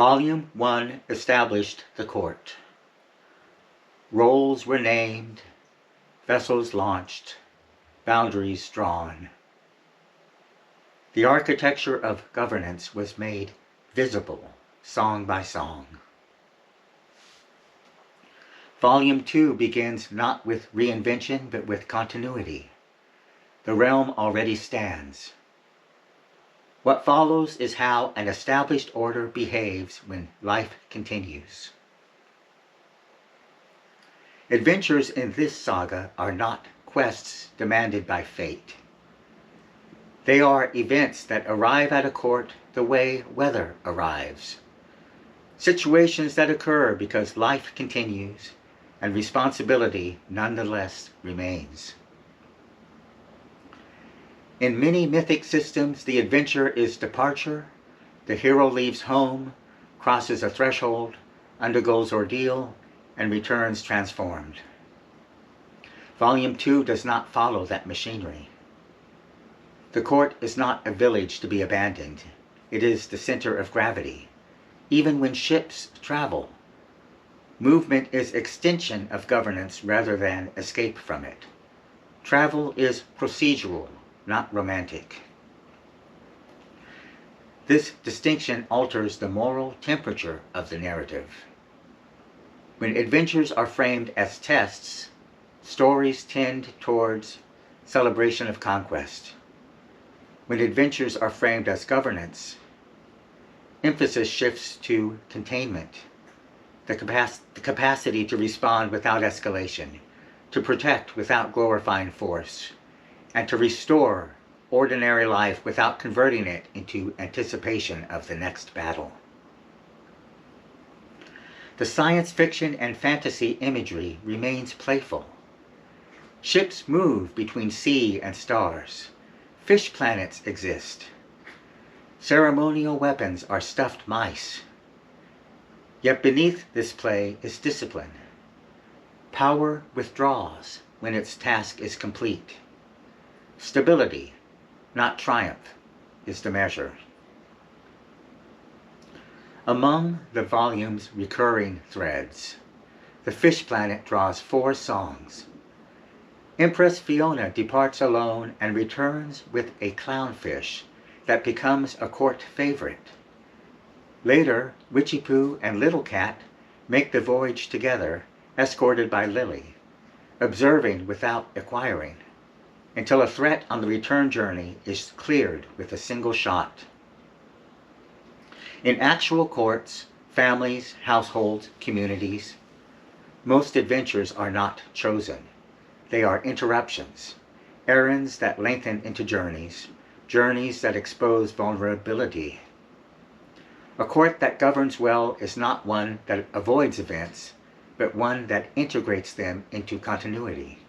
Volume 1 established the court. Roles were named, vessels launched, boundaries drawn. The architecture of governance was made visible, song by song. Volume 2 begins not with reinvention, but with continuity. The realm already stands. What follows is how an established order behaves when life continues. Adventures in this saga are not quests demanded by fate. They are events that arrive at a court the way weather arrives. Situations that occur because life continues and responsibility nonetheless remains. In many mythic systems, the adventure is departure. The hero leaves home, crosses a threshold, undergoes ordeal, and returns transformed. Volume 2 does not follow that machinery. The court is not a village to be abandoned. It is the center of gravity. Even when ships travel, movement is extension of governance rather than escape from it. Travel is procedural, not romantic. This distinction alters the moral temperature of the narrative. When adventures are framed as tests, stories tend towards celebration of conquest. When adventures are framed as governance, emphasis shifts to containment, the capacity to respond without escalation, to protect without glorifying force, and to restore ordinary life without converting it into anticipation of the next battle. The science fiction and fantasy imagery remains playful. Ships move between sea and stars. Fish planets exist. Ceremonial weapons are stuffed mice. Yet beneath this play is discipline. Power withdraws when its task is complete. Stability, not triumph, is the measure. Among the volume's recurring threads, the fish planet draws 4 songs. Empress Fiona departs alone and returns with a clownfish that becomes a court favorite. Later, Witchy Poo and Little Cat make the voyage together, escorted by Lily, observing without acquiring, until a threat on the return journey is cleared with a single shot. In actual courts, families, households, communities, most adventures are not chosen. They are interruptions, errands that lengthen into journeys, journeys that expose vulnerability. A court that governs well is not one that avoids events, but one that integrates them into continuity.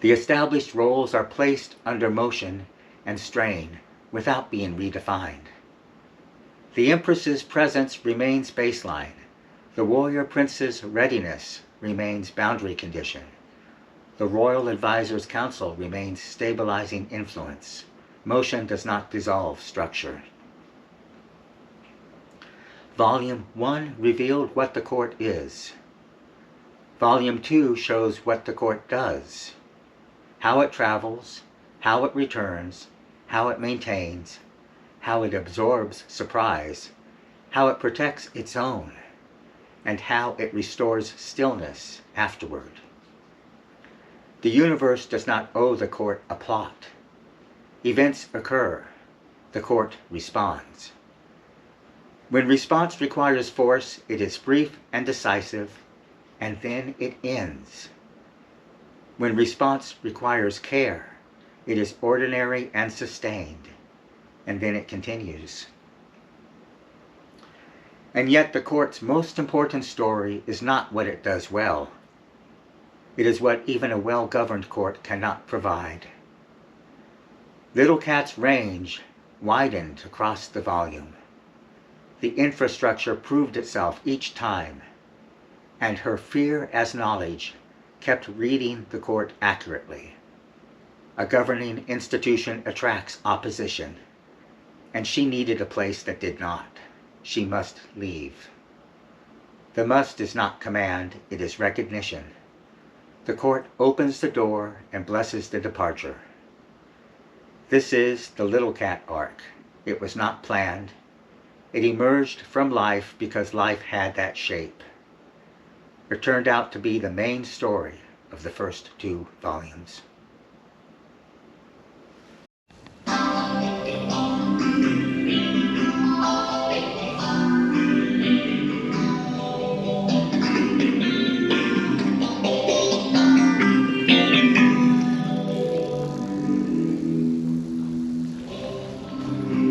The established roles are placed under motion and strain without being redefined. The Empress's presence remains baseline. The warrior prince's readiness remains boundary condition. The Royal Advisor's Council remains stabilizing influence. Motion does not dissolve structure. Volume 1 revealed what the court is. Volume 2 shows what the court does. How it travels, how it returns, how it maintains, how it absorbs surprise, how it protects its own, and how it restores stillness afterward. The universe does not owe the court a plot. Events occur. The court responds. When response requires force, it is brief and decisive, and then it ends. When response requires care, it is ordinary and sustained, and then it continues. And yet the court's most important story is not what it does well. It is what even a well-governed court cannot provide. Little Cat's range widened across the volume. The infrastructure proved itself each time, and her fear as knowledge kept reading the court accurately. A governing institution attracts opposition, and she needed a place that did not. she must leave. The must is not command, it is recognition. The court opens the door and blesses the departure. This is the little cat arc. It was not planned. It emerged from life because life had that shape. It turned out to be the main story of the first 2 volumes.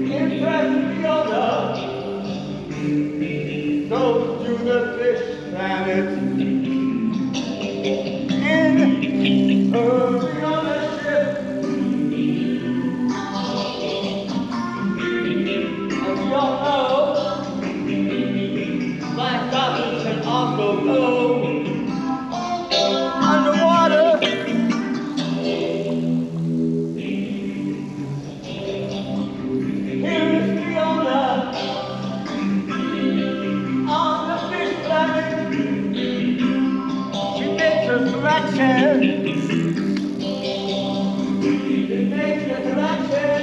Empress Fiona goes to the fish planet in her Fiona ship. And we all know life dolphins can also go underwater. Here is Fiona on the fish planet. She makes her selection. She makes her selection.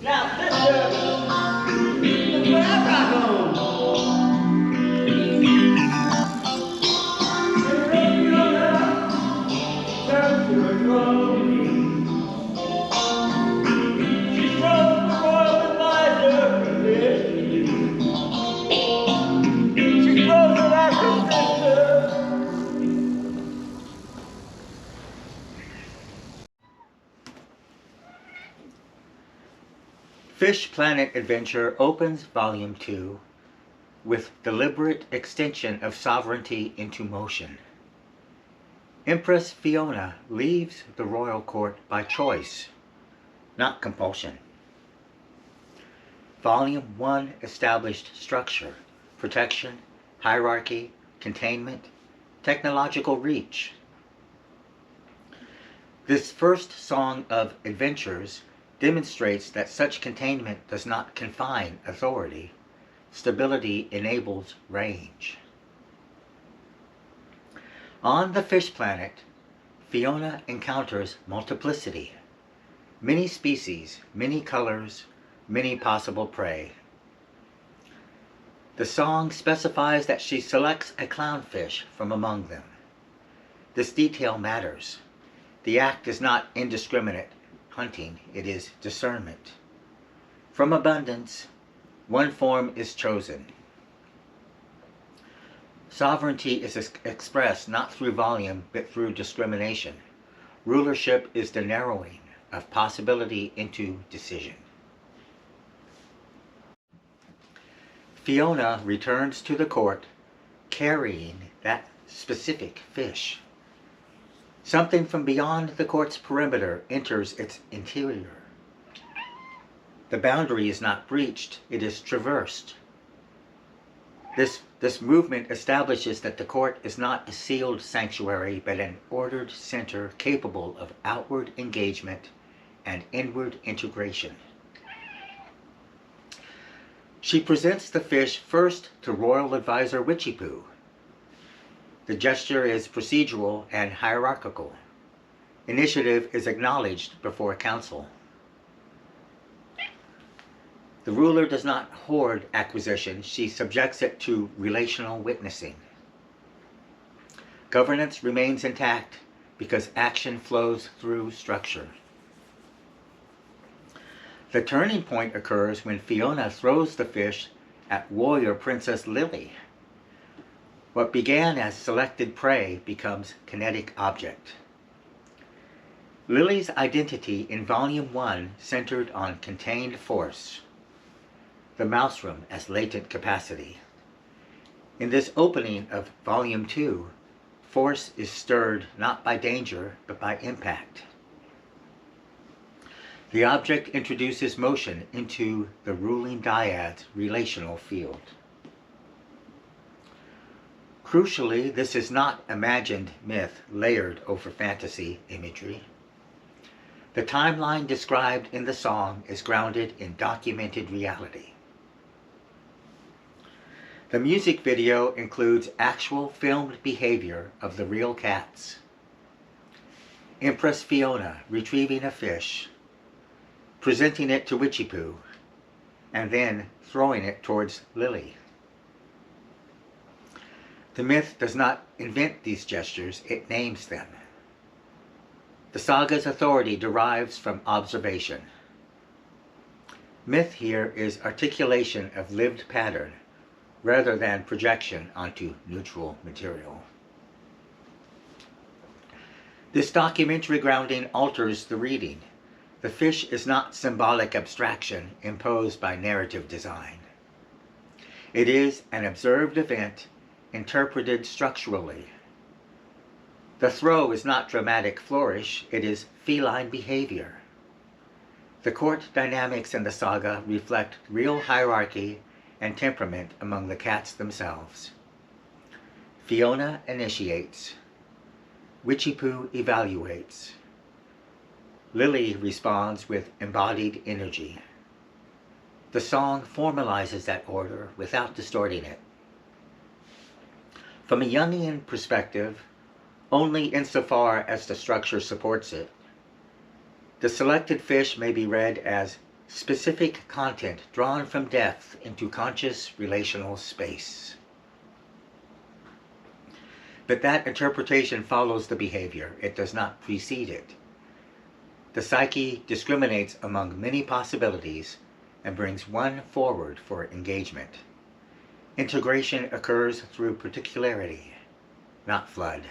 Now, sister, look where I got home. Fiona turns to a drum. She shows the royal advisor a fish. She throws it at her sister. Fish Planet Adventure opens Volume 2 with deliberate extension of sovereignty into motion. Empress Fiona leaves the royal court by choice, not compulsion. Volume 1 established structure, protection, hierarchy, containment, technological reach. This first song of adventures demonstrates that such containment does not confine authority. Stability enables range. On the fish planet, Fiona encounters multiplicity. Many species, many colors, many possible prey. The song specifies that she selects a clownfish from among them. This detail matters. The act is not indiscriminate hunting, it is discernment. From abundance, one form is chosen. Sovereignty is expressed not through volume, but through discrimination. Rulership is the narrowing of possibility into decision. Fiona returns to the court carrying that specific fish. Something from beyond the court's perimeter enters its interior. The boundary is not breached, it is traversed. This movement establishes that the court is not a sealed sanctuary, but an ordered center capable of outward engagement and inward integration. She presents the fish first to Royal Advisor Witchypoo. The gesture is procedural and hierarchical. Initiative is acknowledged before council. The ruler does not hoard acquisition, she subjects it to relational witnessing. Governance remains intact because action flows through structure. The turning point occurs when Fiona throws the fish at warrior Princess Lily. What began as selected prey becomes kinetic object. Lily's identity in Volume 1 centered on contained force, the mouse room as latent capacity. In this opening of Volume 2, force is stirred not by danger, but by impact. The object introduces motion into the ruling dyad's relational field. Crucially, this is not imagined myth layered over fantasy imagery. The timeline described in the song is grounded in documented reality. The music video includes actual filmed behavior of the real cats. Empress Fiona retrieving a fish, presenting it to Witchy-Poo, and then throwing it towards Lily. The myth does not invent these gestures, it names them. The saga's authority derives from observation. Myth here is articulation of lived pattern rather than projection onto neutral material. This documentary grounding alters the reading. The fish is not symbolic abstraction imposed by narrative design. It is an observed event interpreted structurally. The throw is not dramatic flourish, it is feline behavior. The court dynamics in the saga reflect real hierarchy and temperament among the cats themselves. Fiona initiates. Witchy-Poo evaluates. Lily responds with embodied energy. The song formalizes that order without distorting it. From a Jungian perspective, only insofar as the structure supports it, the selected fish may be read as specific content drawn from depth into conscious relational space. But that interpretation follows the behavior, it does not precede it. The psyche discriminates among many possibilities and brings one forward for engagement. Integration occurs through particularity, not flood.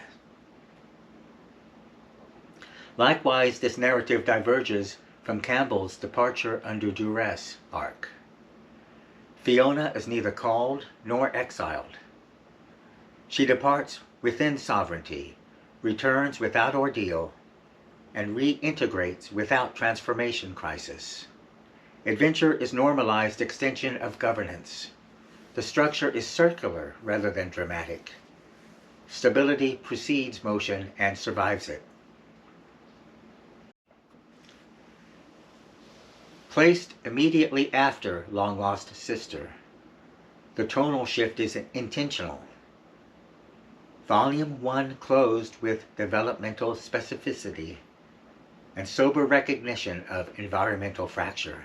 Likewise, this narrative diverges from Campbell's departure under duress arc. Fiona is neither called nor exiled. She departs within sovereignty, returns without ordeal, and reintegrates without transformation crisis. Adventure is normalized extension of governance. The structure is circular rather than dramatic. Stability precedes motion and survives it. Placed immediately after Long Lost Sister, the tonal shift is intentional. Volume 1 closed with developmental specificity and sober recognition of environmental fracture.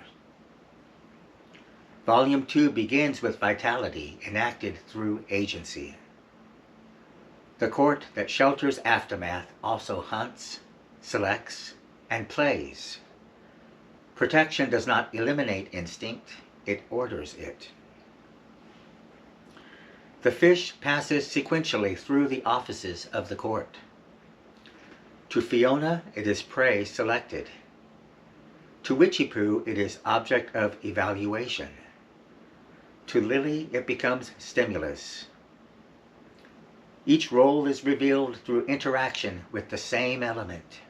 Volume 2 begins with vitality enacted through agency. The court that shelters aftermath also hunts, selects, and plays. Protection does not eliminate instinct, it orders it. The fish passes sequentially through the offices of the court. To Fiona, it is prey selected. To Witchy-Poo, it is object of evaluation. To Lily, it becomes stimulus. Each role is revealed through interaction with the same element.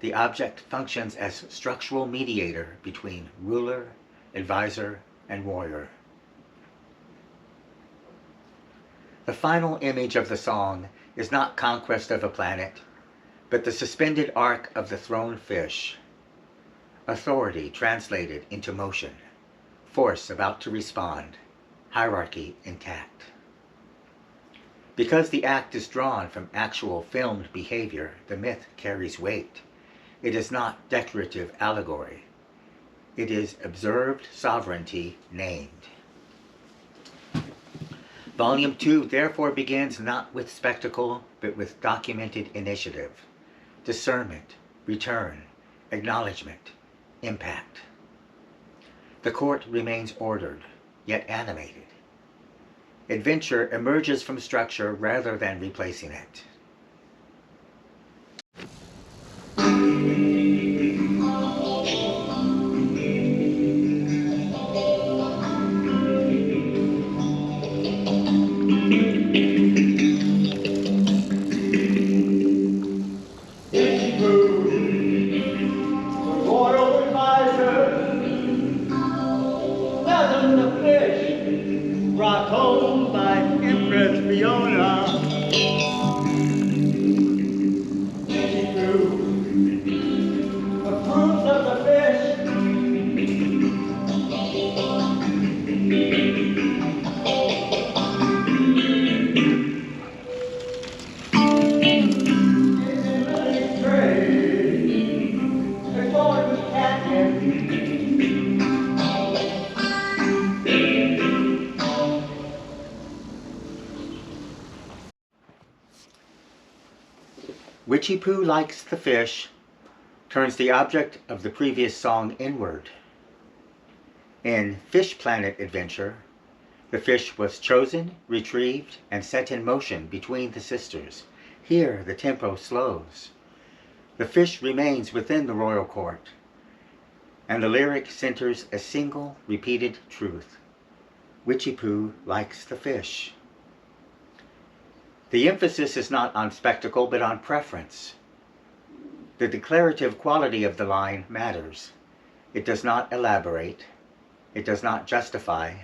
The object functions as structural mediator between ruler, advisor, and warrior. The final image of the song is not conquest of a planet, but the suspended arc of the thrown fish. Authority translated into motion, force about to respond, hierarchy intact. Because the act is drawn from actual filmed behavior, the myth carries weight. It is not decorative allegory. It is observed sovereignty named. Volume 2 therefore begins not with spectacle, but with documented initiative, discernment, return, acknowledgement, impact. The court remains ordered, yet animated. Adventure emerges from structure rather than replacing it. Brought home by Empress Fiona. Witchy Poo likes the fish turns the object of the previous song inward. In Fish Planet Adventure, the fish was chosen, retrieved, and set in motion between the sisters. Here the tempo slows. The fish remains within the royal court, and the lyric centers a single repeated truth. Witchy Poo likes the fish. The emphasis is not on spectacle, but on preference. The declarative quality of the line matters. It does not elaborate. It does not justify.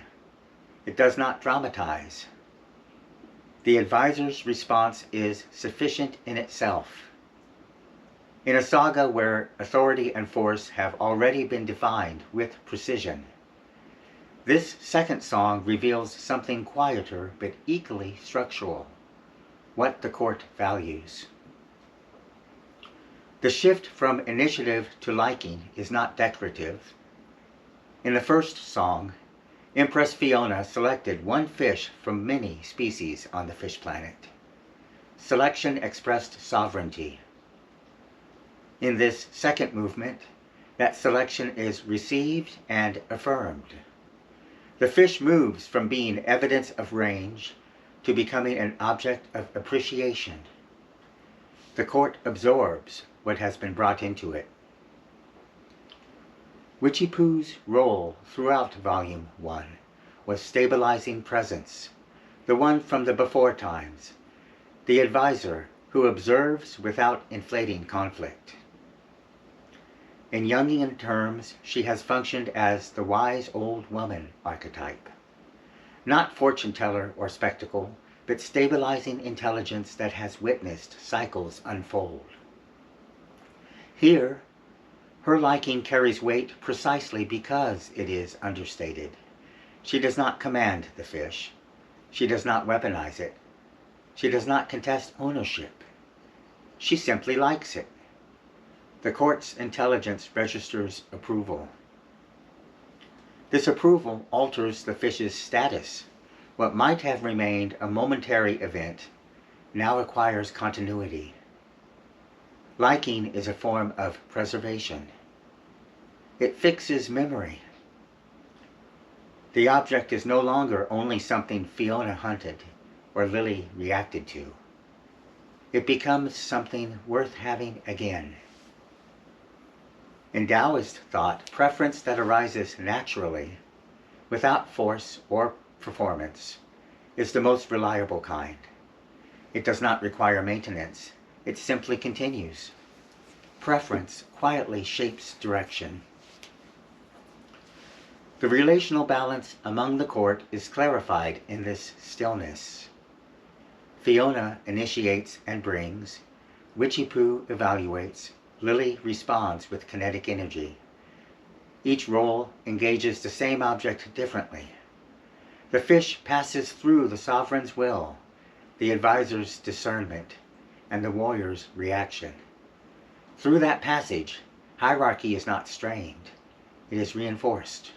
It does not dramatize. The advisor's response is sufficient in itself. In a saga where authority and force have already been defined with precision, this second song reveals something quieter but equally structural: what the court values. The shift from initiative to liking is not decorative. In the first song, Empress Fiona selected one fish from many species on the fish planet. Selection expressed sovereignty. In this second movement, that selection is received and affirmed. The fish moves from being evidence of range to becoming an object of appreciation. The court absorbs what has been brought into it. Witchy Poo's role throughout Volume 1 was stabilizing presence, the one from the before times, the advisor who observes without inflating conflict. In Jungian terms, she has functioned as the wise old woman archetype, not fortune teller or spectacle, but stabilizing intelligence that has witnessed cycles unfold. Here, her liking carries weight precisely because it is understated. She does not command the fish. She does not weaponize it. She does not contest ownership. She simply likes it. The court's intelligence registers approval. This approval alters the fish's status. What might have remained a momentary event now acquires continuity. Liking is a form of preservation. It fixes memory. The object is no longer only something Fiona hunted or Lily reacted to. It becomes something worth having again. In Taoist thought, preference that arises naturally, without force or performance, is the most reliable kind. It does not require maintenance. It simply continues. Preference quietly shapes direction. The relational balance among the court is clarified in this stillness. Fiona initiates and brings. Witchy Poo evaluates. Lily responds with kinetic energy. Each role engages the same object differently. The fish passes through the sovereign's will, the advisor's discernment, and the warrior's reaction. Through that passage, hierarchy is not strained. It is reinforced.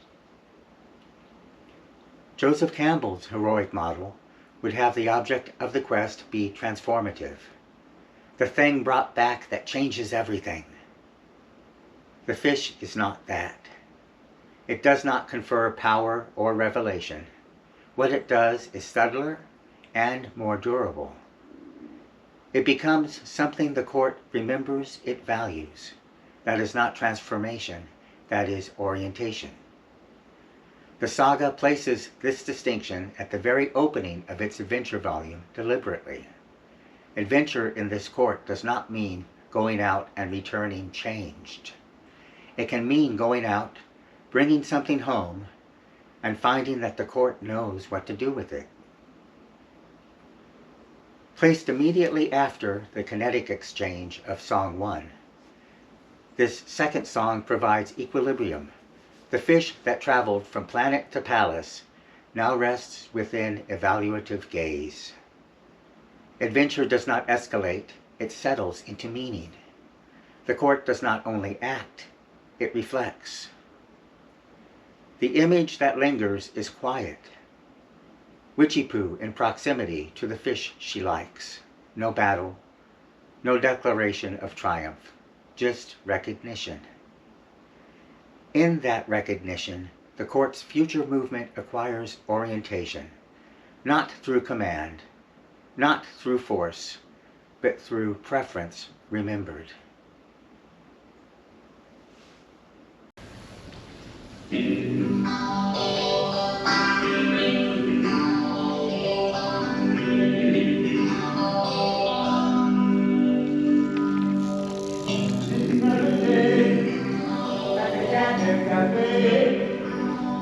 Joseph Campbell's heroic model would have the object of the quest be transformative. The thing brought back that changes everything. The fish is not that. It does not confer power or revelation. What it does is subtler and more durable. It becomes something the court remembers it values. That is not transformation, that is orientation. The saga places this distinction at the very opening of its adventure volume deliberately. Adventure in this court does not mean going out and returning changed. It can mean going out, bringing something home, and finding that the court knows what to do with it. Placed immediately after the kinetic exchange of Song 1, this second song provides equilibrium. The fish that traveled from planet to palace now rests within evaluative gaze. Adventure does not escalate, it settles into meaning. The court does not only act, it reflects. The image that lingers is quiet. Witchy Poo in proximity to the fish she likes. No battle, No declaration of triumph, just recognition. In that recognition, the court's future movement acquires orientation, not through command, not through force, but through preference remembered.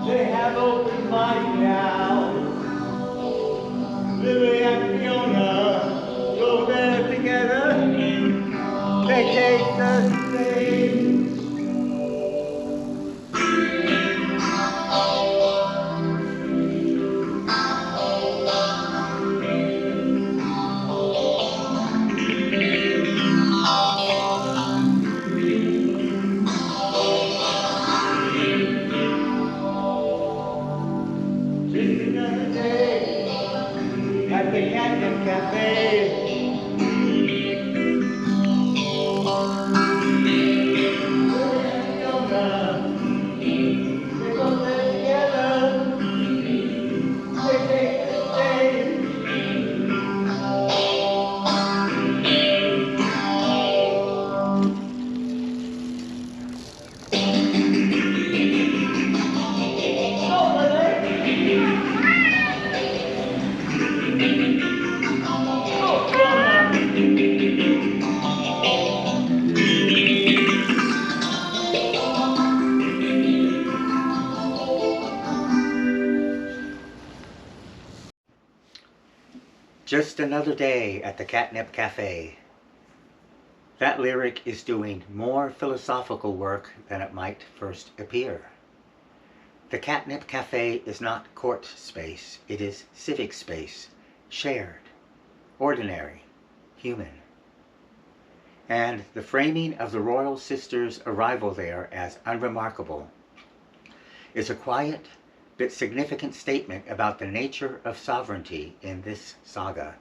They have open mic now. Lily and Fiona go there together. They take the stage. Just another day at the Catnip Cafe. Lily and Fiona, they go there together. They take the stage. Go, Lily! Go, Fiona! Just another day at the Catnip Cafe. That lyric is doing more philosophical work than it might first appear. The Catnip Cafe is not court space, it is civic space, shared, ordinary, human. And the framing of the royal sisters' arrival there as unremarkable is a quiet but significant statement about the nature of sovereignty in this saga.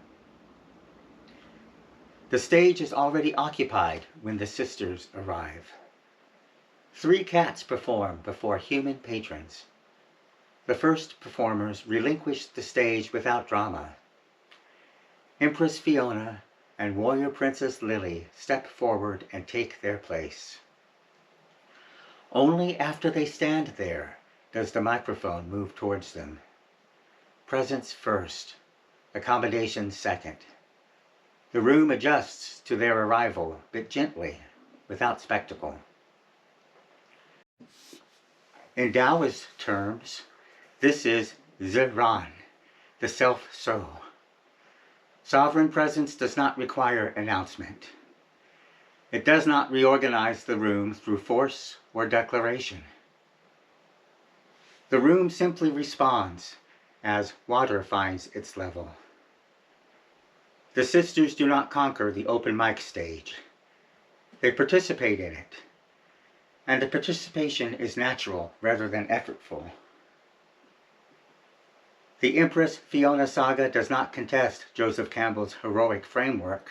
The stage is already occupied when the sisters arrive. 3 cats perform before human patrons. The first performers relinquish the stage without drama. Empress Fiona and Warrior Princess Lily step forward and take their place. Only after they stand there does the microphone move towards them. Presence first, accommodation second. The room adjusts to their arrival, but gently, without spectacle. In Taoist terms, this is withdrawn, the self-so. Sovereign presence does not require announcement. It does not reorganize the room through force or declaration. The room simply responds as water finds its level. The sisters do not conquer the open mic stage. They participate in it, and the participation is natural rather than effortful. The Empress Fiona saga does not contest Joseph Campbell's heroic framework.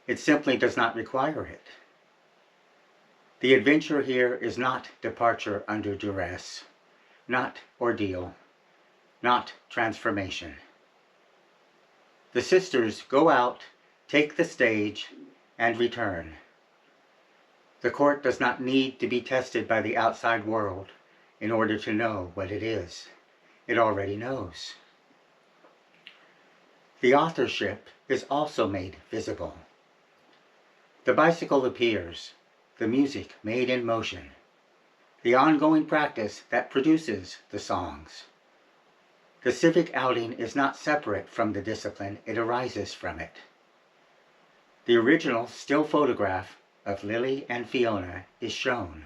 It simply does not require it. The adventure here is not departure under duress, not ordeal, not transformation. The sisters go out, take the stage, and return. The court does not need to be tested by the outside world in order to know what it is. It already knows. The authorship is also made visible. The bicycle appears, the music made in motion, the ongoing practice that produces the songs. The civic outing is not separate from the discipline, it arises from it. The original still photograph of Lily and Fiona is shown.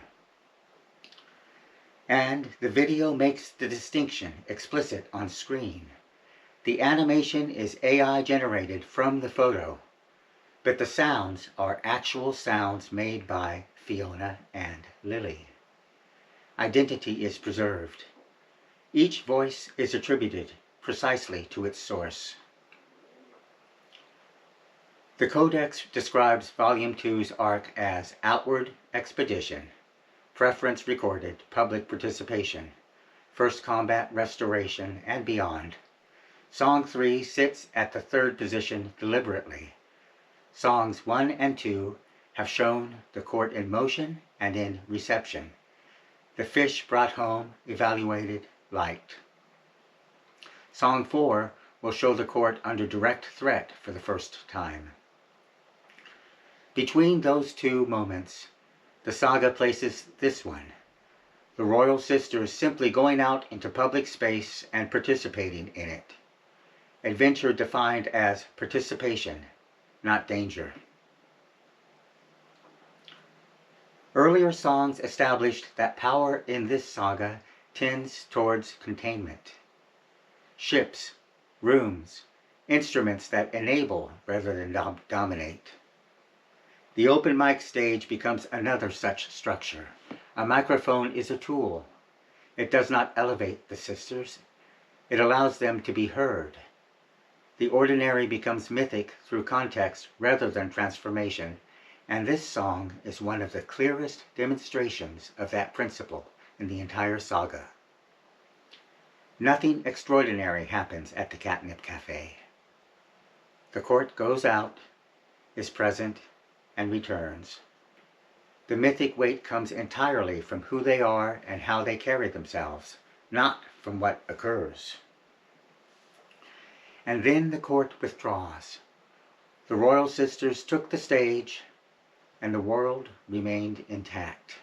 And the video makes the distinction explicit on screen. The animation is AI generated from the photo, but the sounds are actual sounds made by Fiona and Lily. Identity is preserved. Each voice is attributed precisely to its source. The Codex describes Volume 2's arc as outward expedition, preference recorded, public participation, first combat restoration, and beyond. Song 3 sits at the third position deliberately. Songs 1 and 2 have shown the court in motion and in reception. The fish brought home, evaluated, liked. Song 4 will show the court under direct threat for the first time. Between those two moments, the saga places this one: the royal sisters simply going out into public space and participating in it. Adventure defined as participation, not danger. Earlier songs established that power in this saga tends towards containment. Ships, rooms, instruments that enable rather than dominate. The open mic stage becomes another such structure. A microphone is a tool. It does not elevate the sisters. It allows them to be heard. The ordinary becomes mythic through context rather than transformation, and this song is one of the clearest demonstrations of that principle in the entire saga. Nothing extraordinary happens at the Catnip Cafe. The court goes out, is present, and returns. The mythic weight comes entirely from who they are and how they carry themselves, not from what occurs. And then the court withdraws. The royal sisters took the stage, and the world remained intact.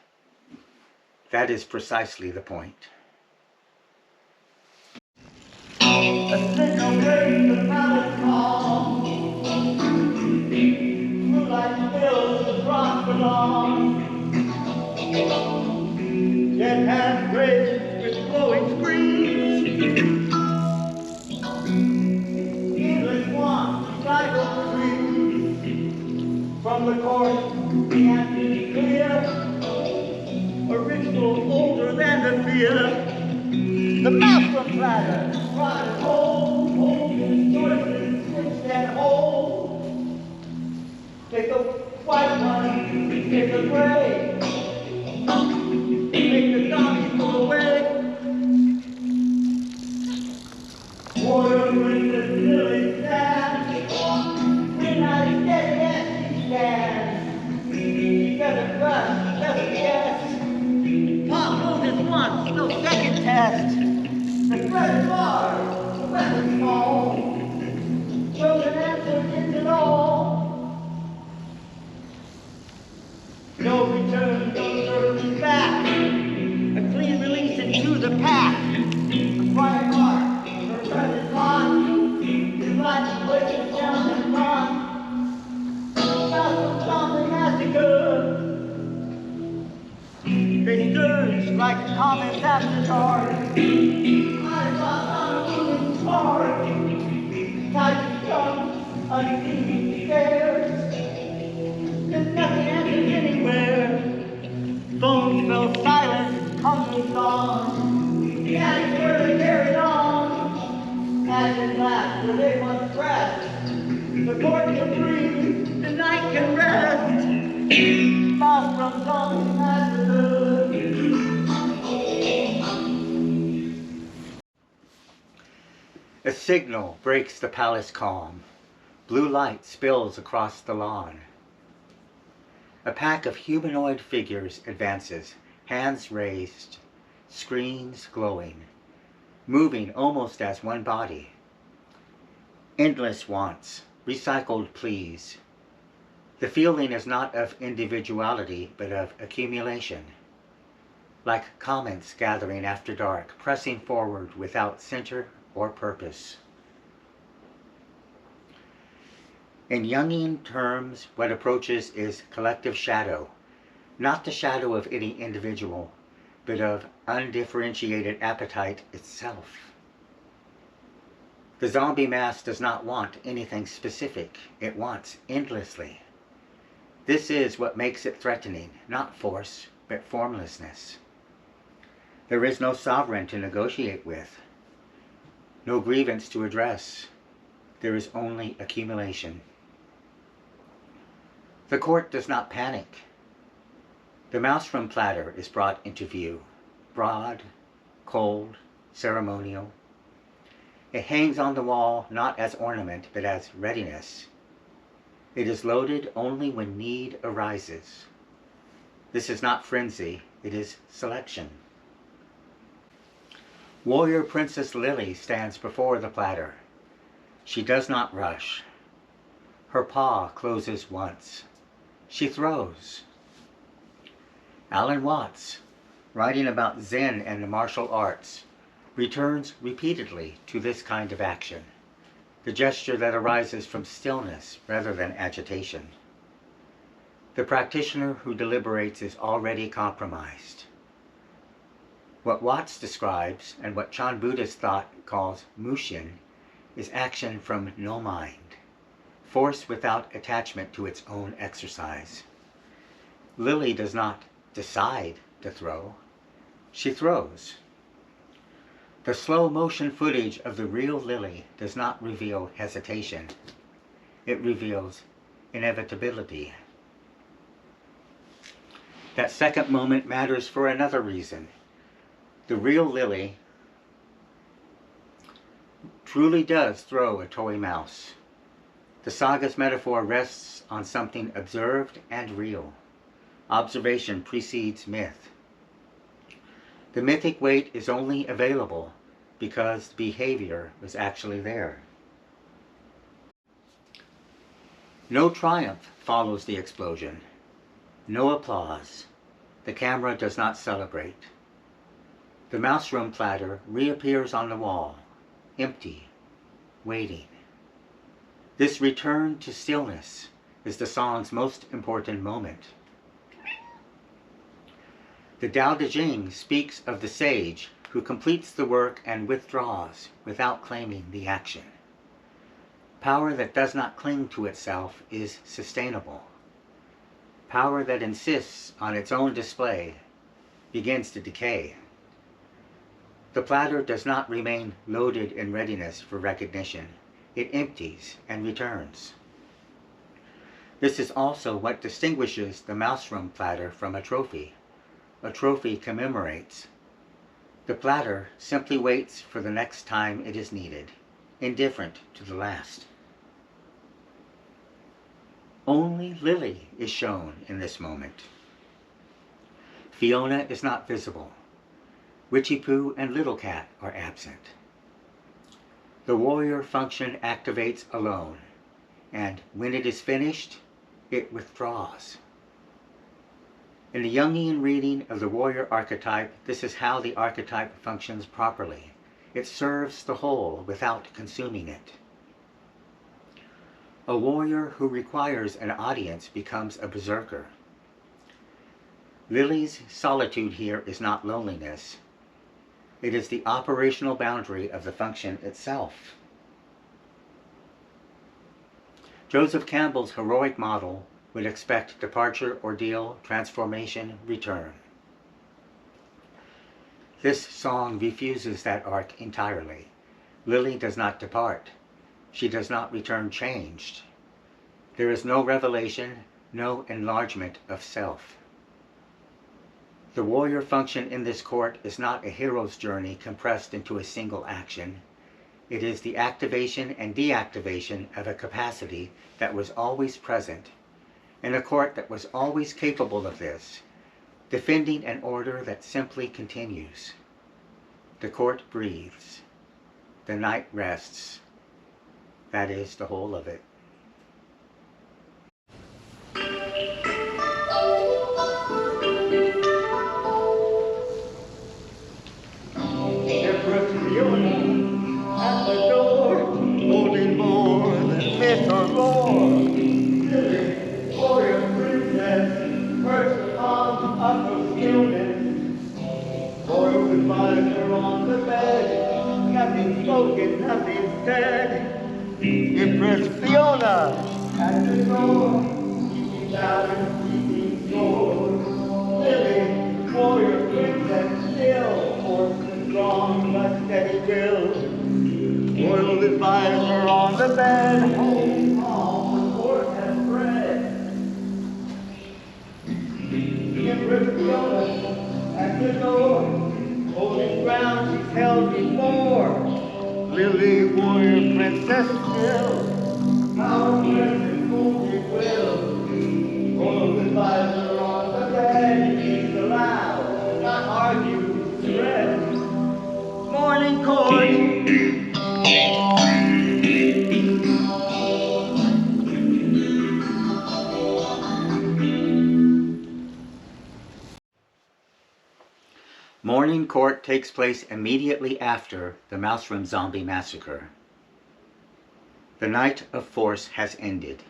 That is precisely the point. A signal breaks the palace calm. Moonlight fills the cross belong. Jet hands raised with glowing screens. Endless swans cycle free. From the court, the answer is clear. A ritual older than the fear. The maelstrom platter, rod and hold, hold his choices, switched and hold. Take the white one, take the gray. Make the zombies go away. Warrior princess Lily stands. Midnight steady as she stands. She doesn't rush, doesn't guess. Pop knows it once, no second test. The threat is large, the weapon small. Chosen answer into all. No return, no circling back. A clean release into the pack. A quiet heart, her presence on. His life breaking down and gone. South zombie massacre. They surge like a comet's afterguard. Eyes locked on a moving heart. Tight tongue, unseen stares. There's nothing answers anywhere. Phones fell silent, hunger gone. The addicts were carried on. Ashes laughed where they once pressed. The court can breathe, the night can rest. Far from zombie massacre. A signal breaks the palace calm. Blue light spills across the lawn. A pack of humanoid figures advances, hands raised, screens glowing, moving almost as one body. Endless wants, recycled pleas. The feeling is not of individuality, but of accumulation. Like comets gathering after dark, pressing forward without center or purpose. In Jungian terms, what approaches is collective shadow, not the shadow of any individual, but of undifferentiated appetite itself. The zombie mass does not want anything specific, it wants endlessly. This is what makes it threatening, not force, but formlessness. There is no sovereign to negotiate with, no grievance to address. There is only accumulation. The court does not panic. The mouse-room platter is brought into view, broad, cold, ceremonial. It hangs on the wall not as ornament but as readiness. It is loaded only when need arises. This is not frenzy, it is selection. Warrior Princess Lily stands before the platter. She does not rush. Her paw closes once. She throws. Alan Watts, writing about Zen and the martial arts, returns repeatedly to this kind of action, the gesture that arises from stillness rather than agitation. The practitioner who deliberates is already compromised. What Watts describes, and what Chan Buddhist thought calls mushin, is action from no mind, force without attachment to its own exercise. Lily does not decide to throw, she throws. The slow motion footage of the real Lily does not reveal hesitation. It reveals inevitability. That second moment matters for another reason. The real Lily truly does throw a toy mouse. The saga's metaphor rests on something observed and real. Observation precedes myth. The mythic weight is only available because the behavior was actually there. No triumph follows the explosion. No applause. The camera does not celebrate. The mouse-room platter reappears on the wall, empty, waiting. This return to stillness is the song's most important moment. The Tao Te Ching speaks of the sage who completes the work and withdraws without claiming the action. Power that does not cling to itself is sustainable. Power that insists on its own display begins to decay. The platter does not remain loaded in readiness for recognition. It empties and returns. This is also what distinguishes the mouse-room platter from a trophy. A trophy commemorates. The platter simply waits for the next time it is needed, indifferent to the last. Only Lily is shown in this moment. Fiona is not visible. Witchy Pooh and Little Cat are absent. The warrior function activates alone, and when it is finished, it withdraws. In the Jungian reading of the warrior archetype, this is how the archetype functions properly. It serves the whole without consuming it. A warrior who requires an audience becomes a berserker. Lily's solitude here is not loneliness. It is the operational boundary of the function itself. Joseph Campbell's heroic model would expect departure, ordeal, transformation, return. This song refuses that arc entirely. Lily does not depart. She does not return changed. There is no revelation, no enlargement of self. The warrior function in this court is not a hero's journey compressed into a single action. It is the activation and deactivation of a capacity that was always present, in a court that was always capable of this, defending an order that simply continues. The court breathes. The night rests. That is the whole of it. Empress Fiona at the door, holding more than myth or lore. Lily, warrior princess, perched upon upper stillness. Royal advisor on the bed, nothing spoken, nothing said. Empress Fiona at the door, keeping loud and keeping score. Lily, warrior princess, still, force and strong but steady will. Royal advisor on the bed, holding calm, the court has spread. Morning Court takes place immediately after the Mouse Room Zombie Massacre. The night of force has ended.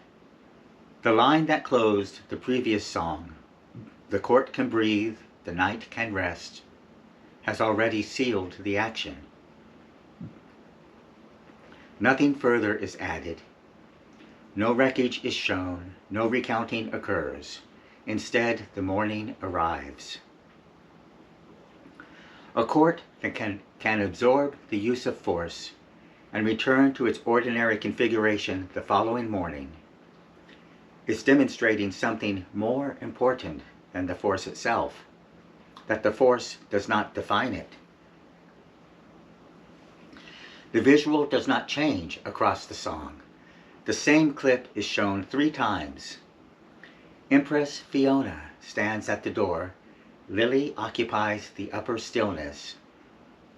The line that closed the previous song, "The court can breathe, the night can rest," has already sealed the action. Nothing further is added. No wreckage is shown, no recounting occurs. Instead, the morning arrives. A court that can absorb the use of force and return to its ordinary configuration the following morning is demonstrating something more important than the force itself, that the force does not define it. The visual does not change across the song. The same clip is shown 3 times. Empress Fiona stands at the door. Lily occupies the upper stillness.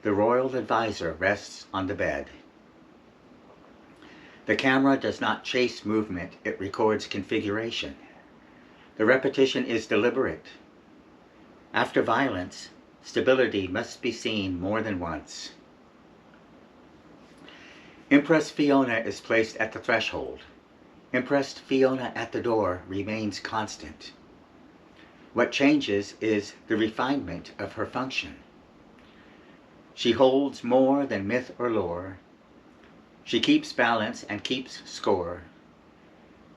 The royal advisor rests on the bed. The camera does not chase movement, it records configuration. The repetition is deliberate. After violence, stability must be seen more than once. Empress Fiona is placed at the threshold. Empress Fiona at the door remains constant. What changes is the refinement of her function. She holds more than myth or lore. She keeps balance and keeps score.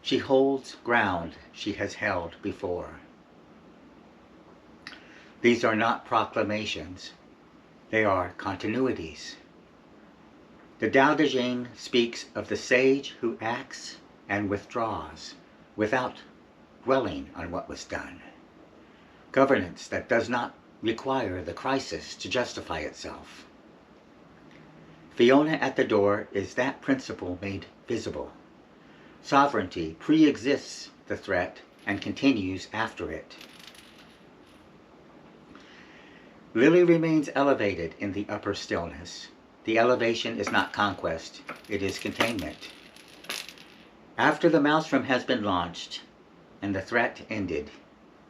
She holds ground she has held before. These are not proclamations. They are continuities. The Tao Te Ching speaks of the sage who acts and withdraws without dwelling on what was done. Governance that does not require the crisis to justify itself. Fiona at the door is that principle made visible. Sovereignty pre-exists the threat and continues after it. Lily remains elevated in the upper stillness. The elevation is not conquest, it is containment. After the Mouse Room has been launched and the threat ended,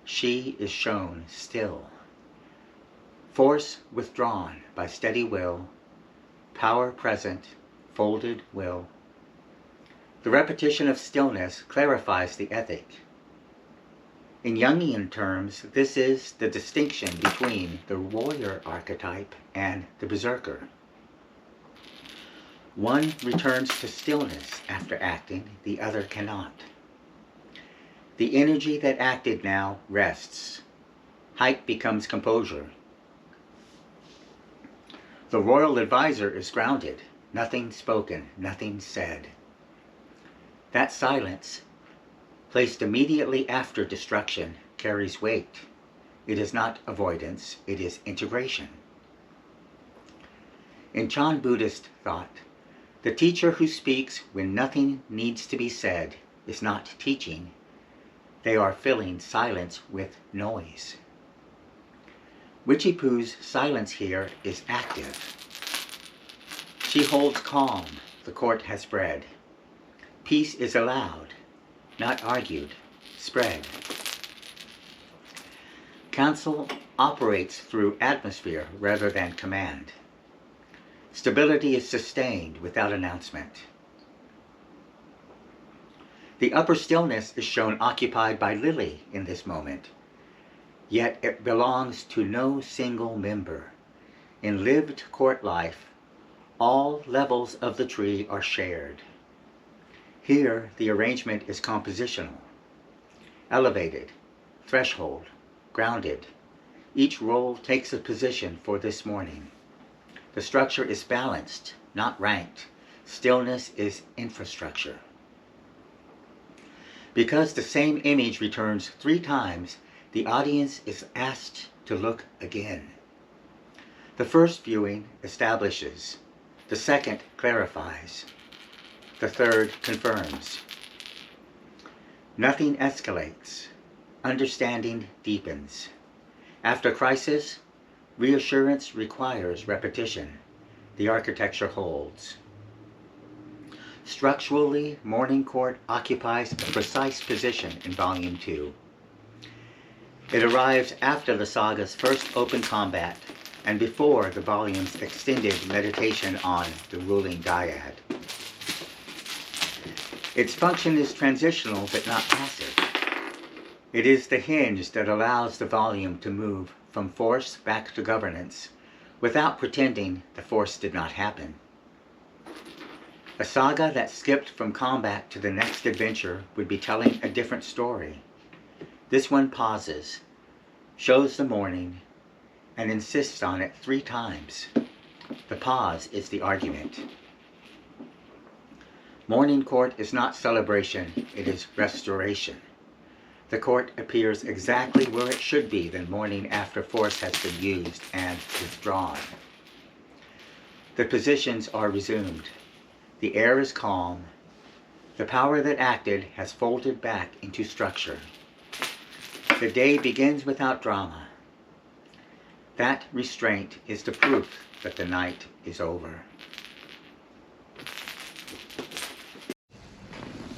she is shown still. Force withdrawn by steady will, power present, folded will. The repetition of stillness clarifies the ethic. In Jungian terms, this is the distinction between the warrior archetype and the berserker. One returns to stillness after acting, the other cannot. The energy that acted now rests. Height becomes composure. The royal advisor is grounded. Nothing spoken, nothing said. That silence, placed immediately after destruction, carries weight. It is not avoidance, it is integration. In Chan Buddhist thought, the teacher who speaks when nothing needs to be said is not teaching. They are filling silence with noise. Witchy-Poo's silence here is active. She holds calm, the court has spread. Peace is allowed, not argued, spread. Council operates through atmosphere rather than command. Stability is sustained without announcement. The upper stillness is shown occupied by Lily in this moment, yet it belongs to no single member. In lived court life, all levels of the tree are shared. Here, the arrangement is compositional. Elevated, threshold, grounded. Each role takes a position for this morning. The structure is balanced, not ranked. Stillness is infrastructure. Because the same image returns 3 times, the audience is asked to look again. The first viewing establishes. The second clarifies. The third confirms. Nothing escalates. Understanding deepens. After crisis, reassurance requires repetition. The architecture holds. Structurally, Morning Court occupies a precise position in Volume 2. It arrives after the saga's first open combat, and before the volume's extended meditation on the ruling dyad. Its function is transitional but not passive. It is the hinge that allows the volume to move from force back to governance without pretending the force did not happen. A saga that skipped from combat to the next adventure would be telling a different story. This one pauses, shows the morning, and insists on it 3 times. The pause is the argument. Morning court is not celebration, it is restoration. The court appears exactly where it should be the morning after force has been used and withdrawn. The positions are resumed. The air is calm. The power that acted has folded back into structure. The day begins without drama. That restraint is the proof that the night is over.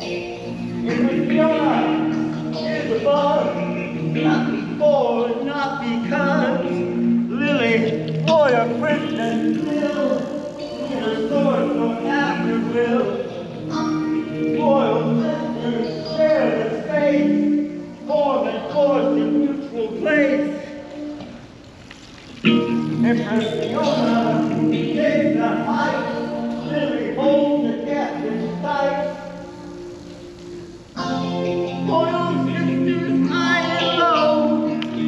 Empress Fiona is above, not before, not because. Lily, warrior princess, still, neither sword nor after will. Royal sisters share the space, form and force in mutual place. Empress Fiona takes the height, Lily holds the depth in sight. Royal sisters high and low,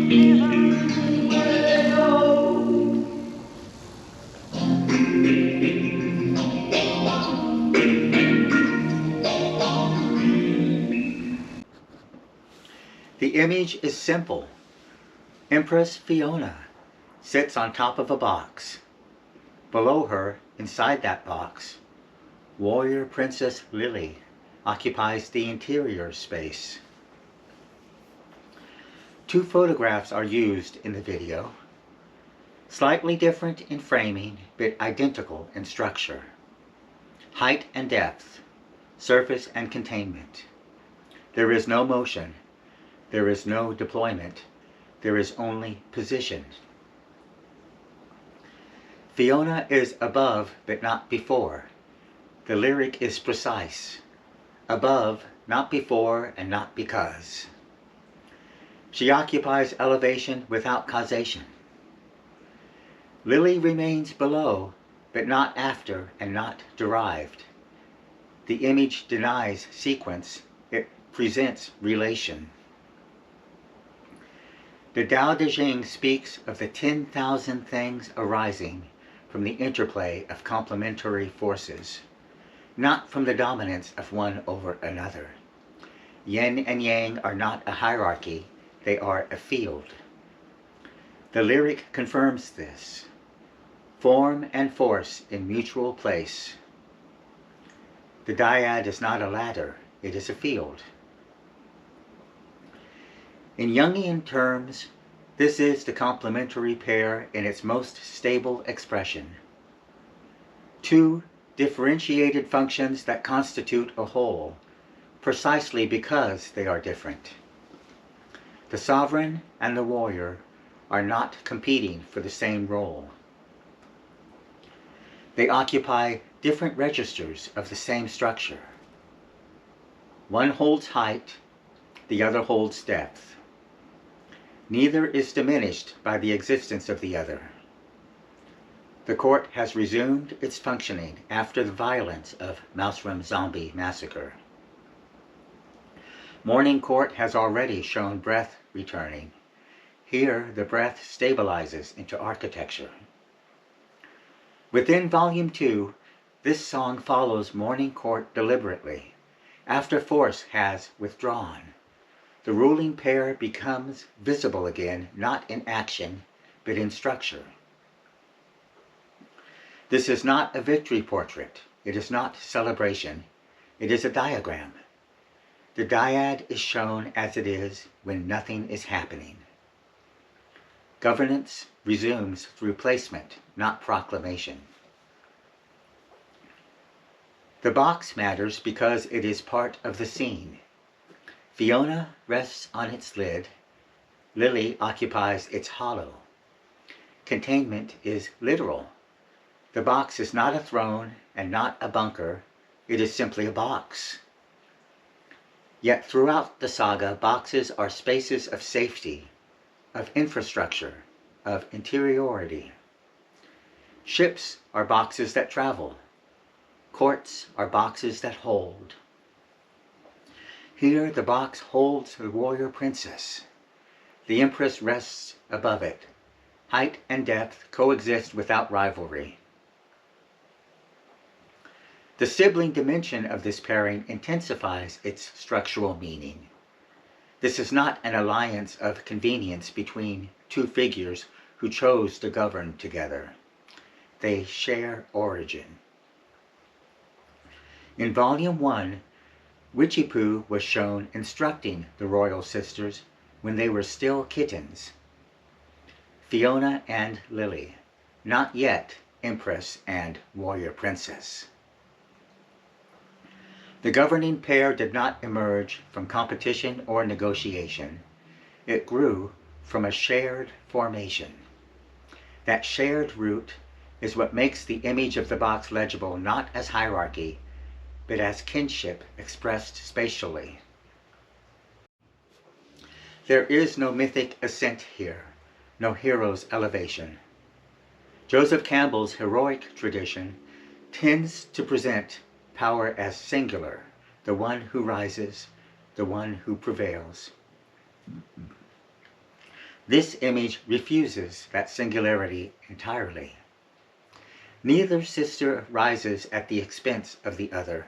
even where they go. The image is simple. Empress Fiona sits on top of a box. Below her, inside that box, warrior Princess Lily occupies the interior space. 2 photographs are used in the video, slightly different in framing but identical in structure. Height and depth, surface and containment. There is no motion, there is no deployment, there is only position. Fiona is above but not before. The lyric is precise. Above, not before, and not because. She occupies elevation without causation. Lily remains below, but not after and not derived. The image denies sequence, it presents relation. The Tao Te Ching speaks of the 10,000 things arising from the interplay of complementary forces, not from the dominance of one over another. Yin and Yang are not a hierarchy, they are a field. The lyric confirms this. Form and force in mutual place. The dyad is not a ladder, it is a field. In Jungian terms, this is the complementary pair in its most stable expression. 2 differentiated functions that constitute a whole, precisely because they are different. The sovereign and the warrior are not competing for the same role. They occupy different registers of the same structure. One holds height, the other holds depth. Neither is diminished by the existence of the other. The court has resumed its functioning after the violence of Mausram zombie massacre. Morning court has already shown breath returning. Here the breath stabilizes into architecture. Within Volume 2, this song follows Morning Court deliberately, after force has withdrawn. The ruling pair becomes visible again, not in action, but in structure. This is not a victory portrait. It is not celebration. It is a diagram. The dyad is shown as it is when nothing is happening. Governance resumes through placement, not proclamation. The box matters because it is part of the scene. Fiona rests on its lid. Lily occupies its hollow. Containment is literal. The box is not a throne and not a bunker. It is simply a box. Yet throughout the saga, boxes are spaces of safety, of infrastructure, of interiority. Ships are boxes that travel. Courts are boxes that hold. Here the box holds the warrior princess. The empress rests above it. Height and depth coexist without rivalry. The sibling dimension of this pairing intensifies its structural meaning. This is not an alliance of convenience between two figures who chose to govern together. They share origin. In Volume 1, Witchy-Poo was shown instructing the royal sisters when they were still kittens. Fiona and Lily, not yet Empress and Warrior Princess. The governing pair did not emerge from competition or negotiation. It grew from a shared formation. That shared root is what makes the image of the box legible not as hierarchy, but as kinship expressed spatially. There is no mythic ascent here, no hero's elevation. Joseph Campbell's heroic tradition tends to present power as singular, the one who rises, the one who prevails. This image refuses that singularity entirely. Neither sister rises at the expense of the other.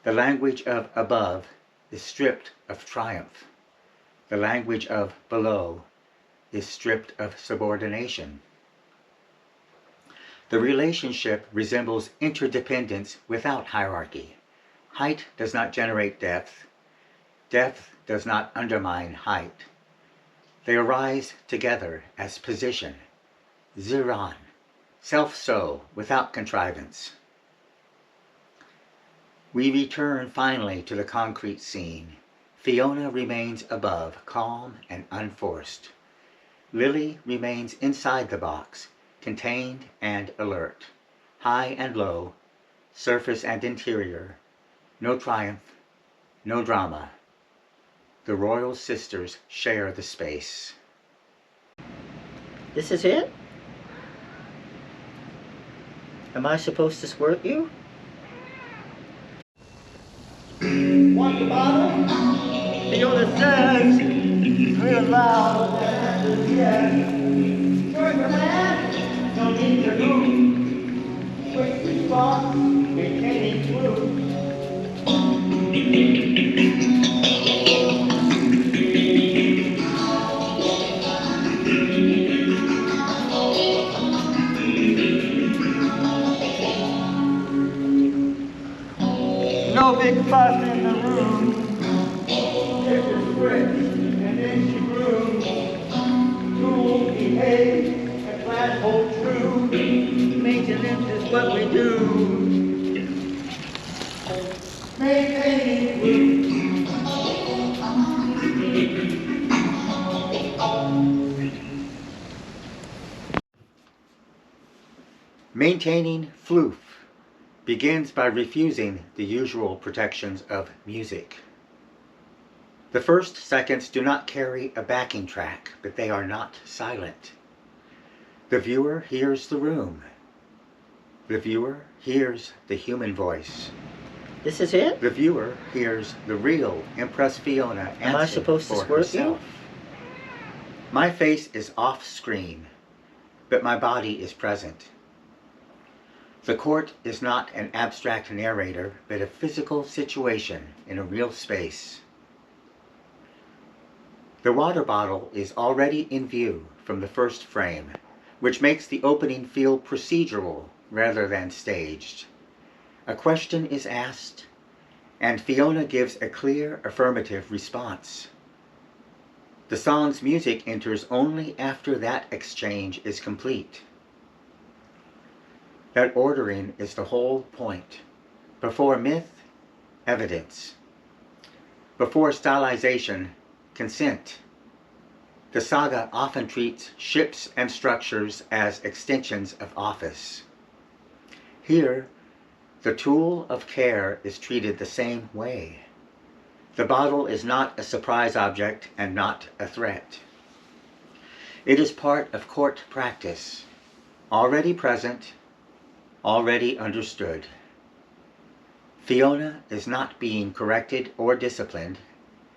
The language of above is stripped of triumph. The language of below is stripped of subordination. The relationship resembles interdependence without hierarchy. Height does not generate depth. Depth does not undermine height. They arise together as position, ziran, self-so, without contrivance. We return finally to the concrete scene. Fiona remains above, calm and unforced. Lily remains inside the box, contained and alert. High and low, surface and interior. No triumph, no drama. The royal sisters share the space. This is it? Am I supposed to squirt you? Want the bottle? Fiona says, real loud, the answer is yes. Sure, man. No need to move. Quick response, maintaining flu. No big fuss in the room. There's a script, and then she grew. Cool, behave, and plan hold true. Maintenance is what we do. Maintaining blue. Maintaining floof begins by refusing the usual protections of music. The first seconds do not carry a backing track, but they are not silent. The viewer hears the room. The viewer hears the human voice. This is it? The viewer hears the real Empress Fiona Am I answer supposed to for squirt you? herself. My face is off screen, but my body is present. The court is not an abstract narrator, but a physical situation in a real space. The water bottle is already in view from the first frame, which makes the opening feel procedural rather than staged. A question is asked, and Fiona gives a clear affirmative response. The song's music enters only after that exchange is complete. That ordering is the whole point. Before myth, evidence. Before stylization, consent. The saga often treats ships and structures as extensions of office. Here, the tool of care is treated the same way. The bottle is not a surprise object and not a threat. It is part of court practice, already present, already understood. Fiona is not being corrected or disciplined.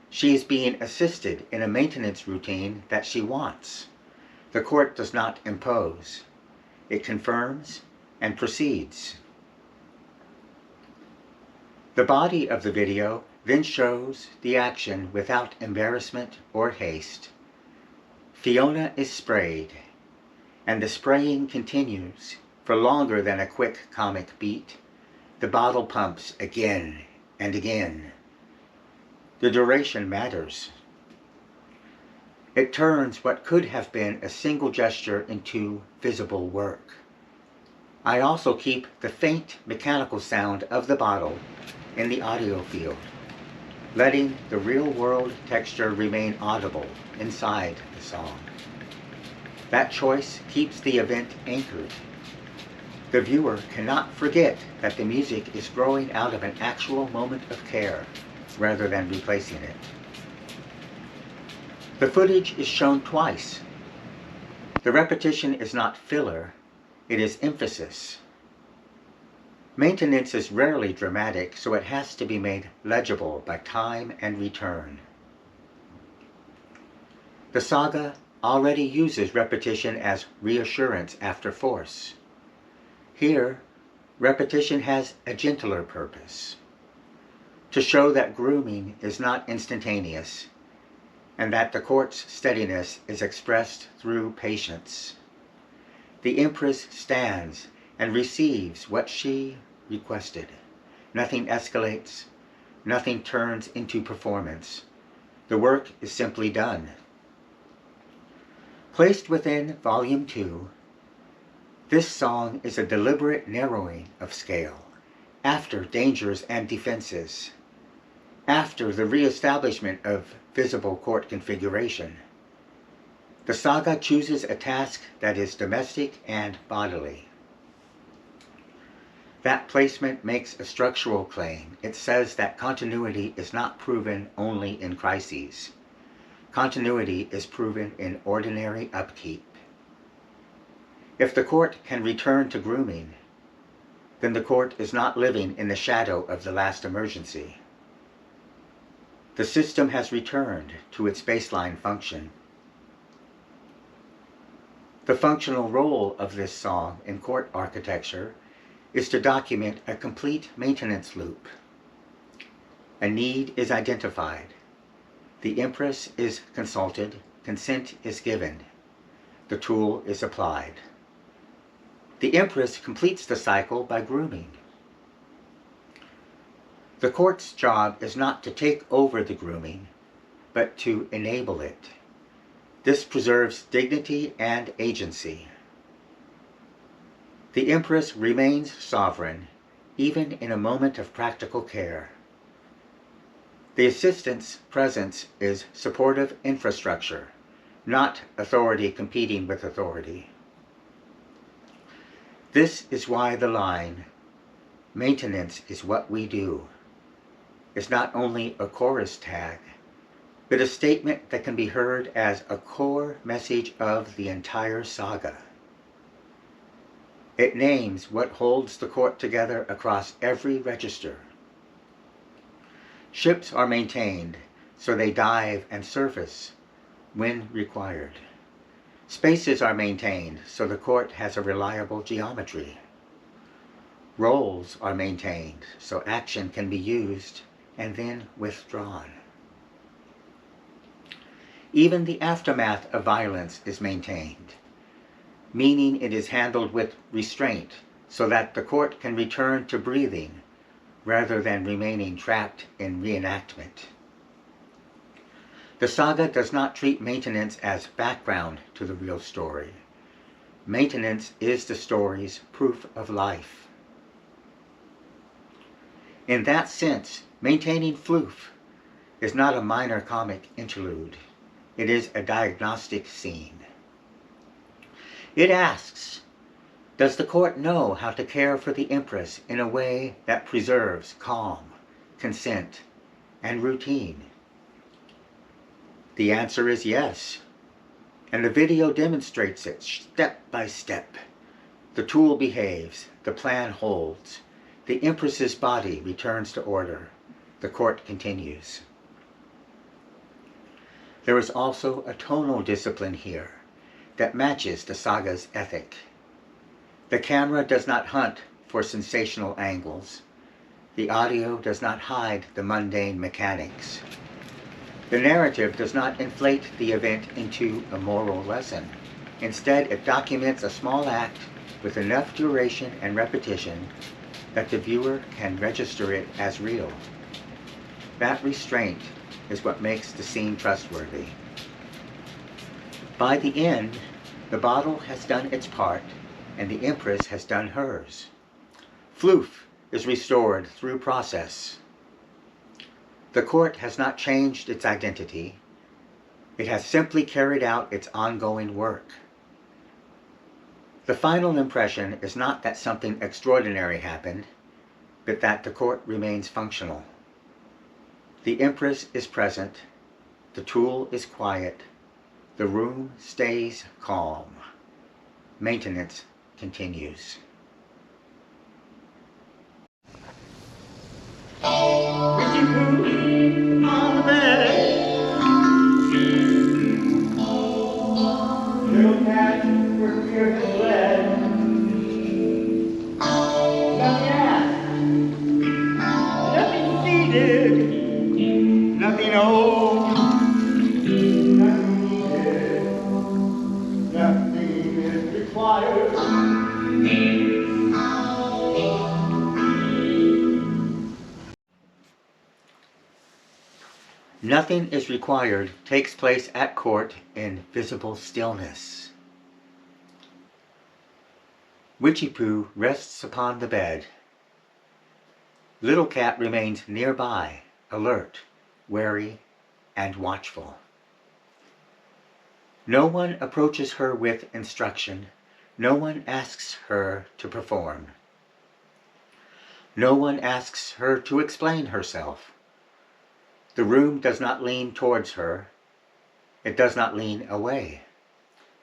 She is being assisted in a maintenance routine that she wants. The court does not impose. It confirms and proceeds. The body of the video then shows the action without embarrassment or haste. Fiona is sprayed, and the spraying continues for longer than a quick comic beat. The bottle pumps again and again. The duration matters. It turns what could have been a single gesture into visible work. I also keep the faint mechanical sound of the bottle in the audio field, letting the real-world texture remain audible inside the song. That choice keeps the event anchored. The viewer cannot forget that the music is growing out of an actual moment of care, rather than replacing it. The footage is shown twice. The repetition is not filler, it is emphasis. Maintenance is rarely dramatic, so it has to be made legible by time and return. The saga already uses repetition as reassurance after force. Here, repetition has a gentler purpose, to show that grooming is not instantaneous, and that the court's steadiness is expressed through patience. The Empress stands and receives what she requested. Nothing escalates, nothing turns into performance. The work is simply done. Placed within Volume 2, this song is a deliberate narrowing of scale, after dangers and defenses, after the re-establishment of visible court configuration. The saga chooses a task that is domestic and bodily. That placement makes a structural claim. It says that continuity is not proven only in crises. Continuity is proven in ordinary upkeep. If the court can return to grooming, then the court is not living in the shadow of the last emergency. The system has returned to its baseline function. The functional role of this song in court architecture is to document a complete maintenance loop. A need is identified. The Empress is consulted, consent is given, the tool is applied. The Empress completes the cycle by grooming. The court's job is not to take over the grooming, but to enable it. This preserves dignity and agency. The Empress remains sovereign, even in a moment of practical care. The assistant's presence is supportive infrastructure, not authority competing with authority. This is why the line, "Maintenance is what we do," is not only a chorus tag, but a statement that can be heard as a core message of the entire saga. It names what holds the court together across every register. Ships are maintained so they dive and surface when required. Spaces are maintained so the court has a reliable geometry. Roles are maintained so action can be used and then withdrawn. Even the aftermath of violence is maintained, meaning it is handled with restraint so that the court can return to breathing rather than remaining trapped in reenactment. The saga does not treat maintenance as background to the real story. Maintenance is the story's proof of life. In that sense, maintaining floof is not a minor comic interlude. It is a diagnostic scene. It asks, does the court know how to care for the Empress in a way that preserves calm, consent, and routine? The answer is yes, and the video demonstrates it step by step. The tool behaves, the plan holds, the Empress's body returns to order. The court continues. There is also a tonal discipline here that matches the saga's ethic. The camera does not hunt for sensational angles. The audio does not hide the mundane mechanics. The narrative does not inflate the event into a moral lesson. Instead, it documents a small act with enough duration and repetition that the viewer can register it as real. That restraint is what makes the scene trustworthy. By the end, the bottle has done its part and the Empress has done hers. Floof is restored through process. The court has not changed its identity. It has simply carried out its ongoing work. The final impression is not that something extraordinary happened, but that the court remains functional. The Empress is present, the tool is quiet, the room stays calm. Maintenance continues. Witchy poo on the bed. Little cat for fear has fled. Nothing asked, nothing needed, nothing owed, nothing needed, nothing is required. Nothing is required takes place at court in visible stillness. Witchy Poo rests upon the bed. Little Cat remains nearby, alert, wary, and watchful. No one approaches her with instruction. No one asks her to perform. No one asks her to explain herself. The room does not lean towards her. It does not lean away.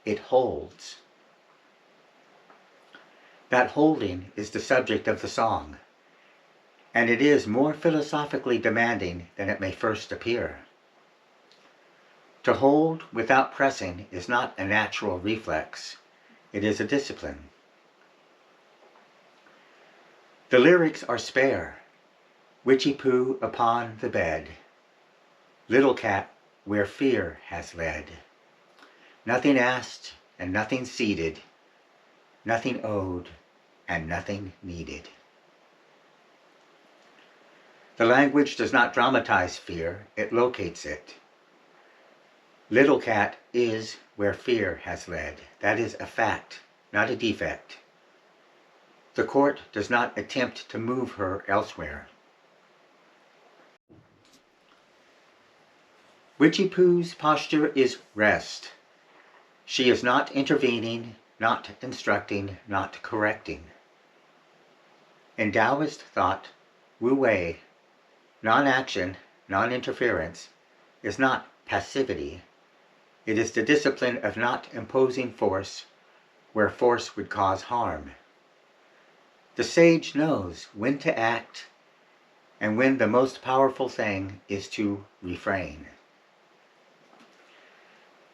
It holds. That holding is the subject of the song, and it is more philosophically demanding than it may first appear. To hold without pressing is not a natural reflex. It is a discipline. The lyrics are spare. Witchy Poo upon the bed. Little Cat where fear has led. Nothing asked and nothing ceded. Nothing owed and nothing needed. The language does not dramatize fear, it locates it. Little Cat is where fear has led. That is a fact, not a defect. The court does not attempt to move her elsewhere. Witchy Poo's posture is rest. She is not intervening, not instructing, not correcting. In Taoist thought, Wu Wei, non-action, non-interference, is not passivity. It is the discipline of not imposing force where force would cause harm. The sage knows when to act and when the most powerful thing is to refrain.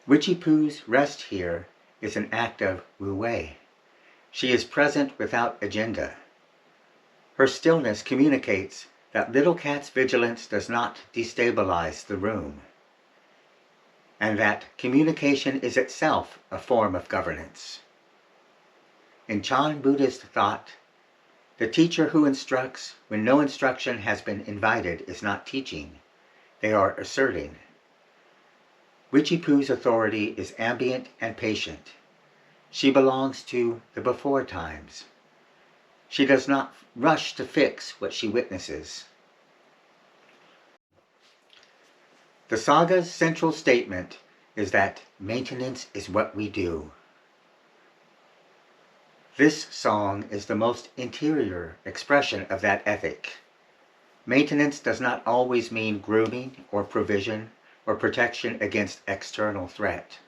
Witchy Poo's rest here is an act of Wu Wei. She is present without agenda. Her stillness communicates that Little Cat's vigilance does not destabilize the room, and that communication is itself a form of governance. In Chan Buddhist thought, the teacher who instructs when no instruction has been invited is not teaching, they are asserting. Witchy Poo's authority is ambient and patient. She belongs to the before times. She does not rush to fix what she witnesses. The saga's central statement is that maintenance is what we do. This song is the most interior expression of that ethic. Maintenance does not always mean grooming or provision or protection against external threat.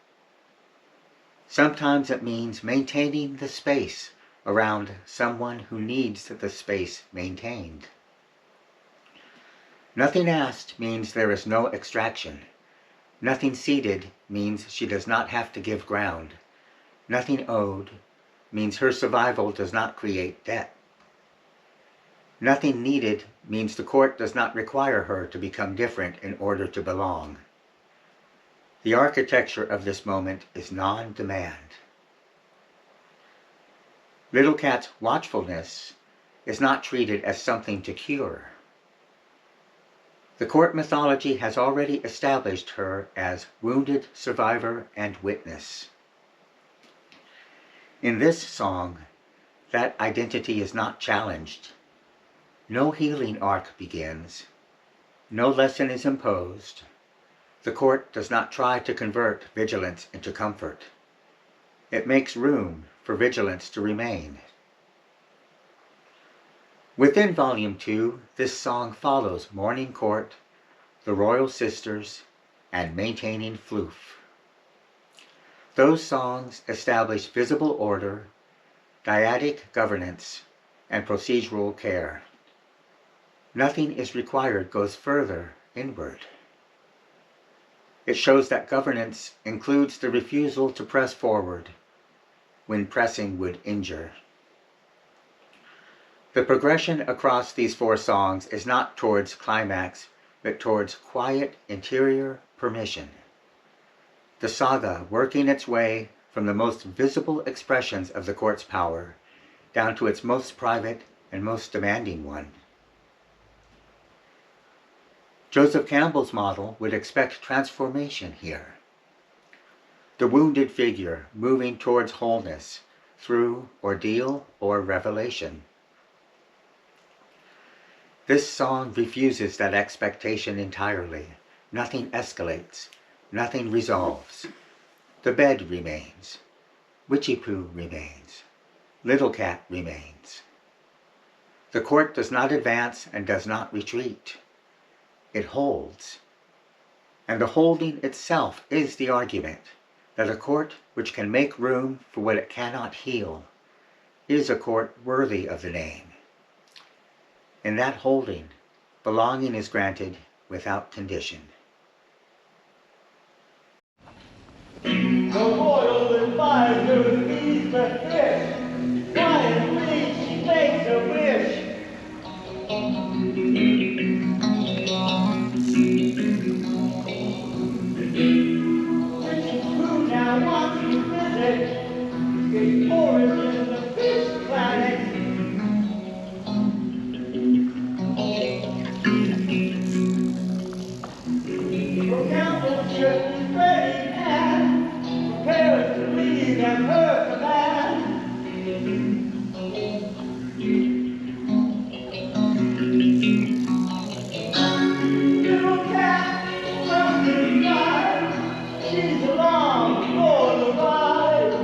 Sometimes it means maintaining the space around someone who needs the space maintained. Nothing asked means there is no extraction. Nothing ceded means she does not have to give ground. Nothing owed means her survival does not create debt. Nothing needed means the court does not require her to become different in order to belong. The architecture of this moment is non-demand. Little Cat's watchfulness is not treated as something to cure. The court mythology has already established her as wounded survivor and witness. In this song, that identity is not challenged. No healing arc begins. No lesson is imposed. The court does not try to convert vigilance into comfort. It makes room for vigilance to remain. Within Volume 2, this song follows Morning Court, The Royal Sisters, and Maintaining Floof. Those songs establish visible order, dyadic governance, and procedural care. Nothing is required goes further inward. It shows that governance includes the refusal to press forward when pressing would injure. The progression across these 4 songs is not towards climax, but towards quiet interior permission. The saga working its way from the most visible expressions of the court's power down to its most private and most demanding one. Joseph Campbell's model would expect transformation here. The wounded figure moving towards wholeness through ordeal or revelation. This song refuses that expectation entirely. Nothing escalates. Nothing resolves. The bed remains. Witchy Poo remains. Little Cat remains. The court does not advance and does not retreat. It holds. And the holding itself is the argument that a court which can make room for what it cannot heal is a court worthy of the name. In that holding, belonging is granted without condition. The royal advisor feeds the fish. Quietly she makes a wish. Who now wants to visit the origin of the fish planet? Her councilship is ready and prepares to lead at her command. Little cat from the side, she's along for the ride.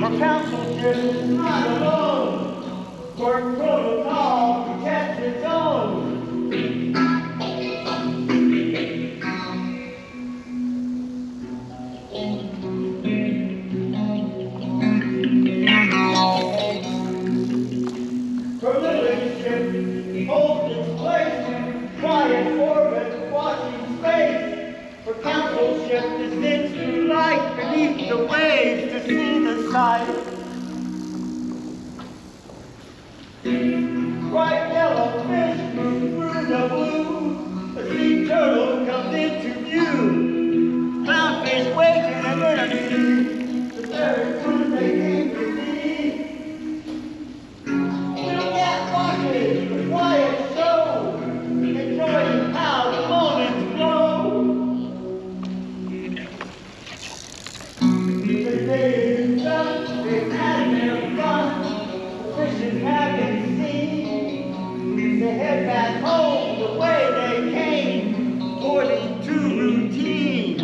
Her councilship is not alone. Work protocol protects its own. Her living ship holds its place in quiet orbit, watching space. Her councilship descends through light beneath the waves to see the sight. Bright yellow fish move through the blue. A sea turtle comes into view. Clownfish waken and energy. The very food they came to see. Little cat watches the quiet show, enjoying how the moments flow. The they head back home the way they came, according to routine.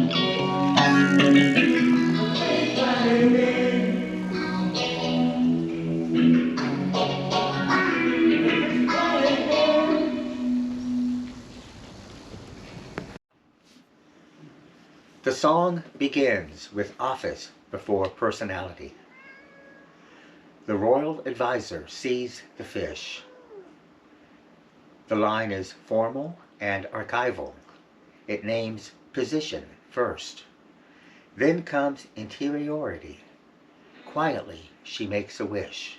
Things I live in. It's calling in. The song begins with office before personality. The royal advisor sees the fish. The line is formal and archival. It names position first. Then comes interiority. Quietly, she makes a wish.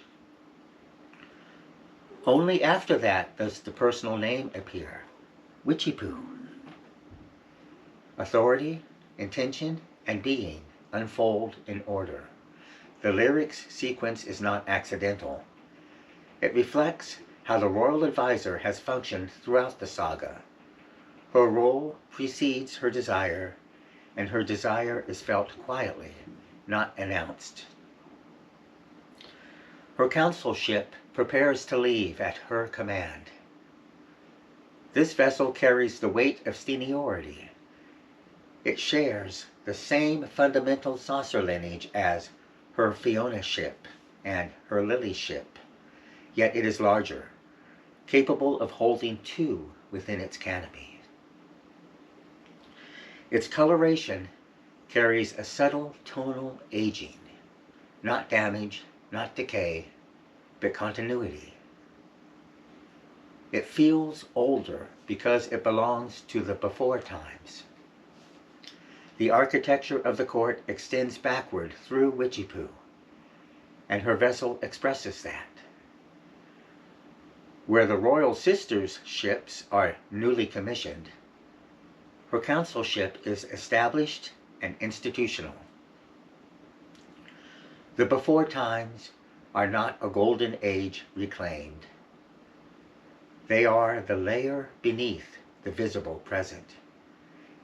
Only after that does the personal name appear, Witchy-Poo. Authority, intention, and being unfold in order. The lyrics sequence is not accidental. It reflects how the royal advisor has functioned throughout the saga. Her role precedes her desire, and her desire is felt quietly, not announced. Her consulship prepares to leave at her command. This vessel carries the weight of seniority. It shares the same fundamental saucer lineage as her Fiona ship and her Lily ship, yet it is larger, capable of holding two within its canopy. Its coloration carries a subtle tonal aging, not damage, not decay, but continuity. It feels older because it belongs to the before times. The architecture of the court extends backward through Witchy-Poo, and her vessel expresses that. Where the royal sisters' ships are newly commissioned, her consulship is established and institutional. The before times are not a golden age reclaimed. They are the layer beneath the visible present,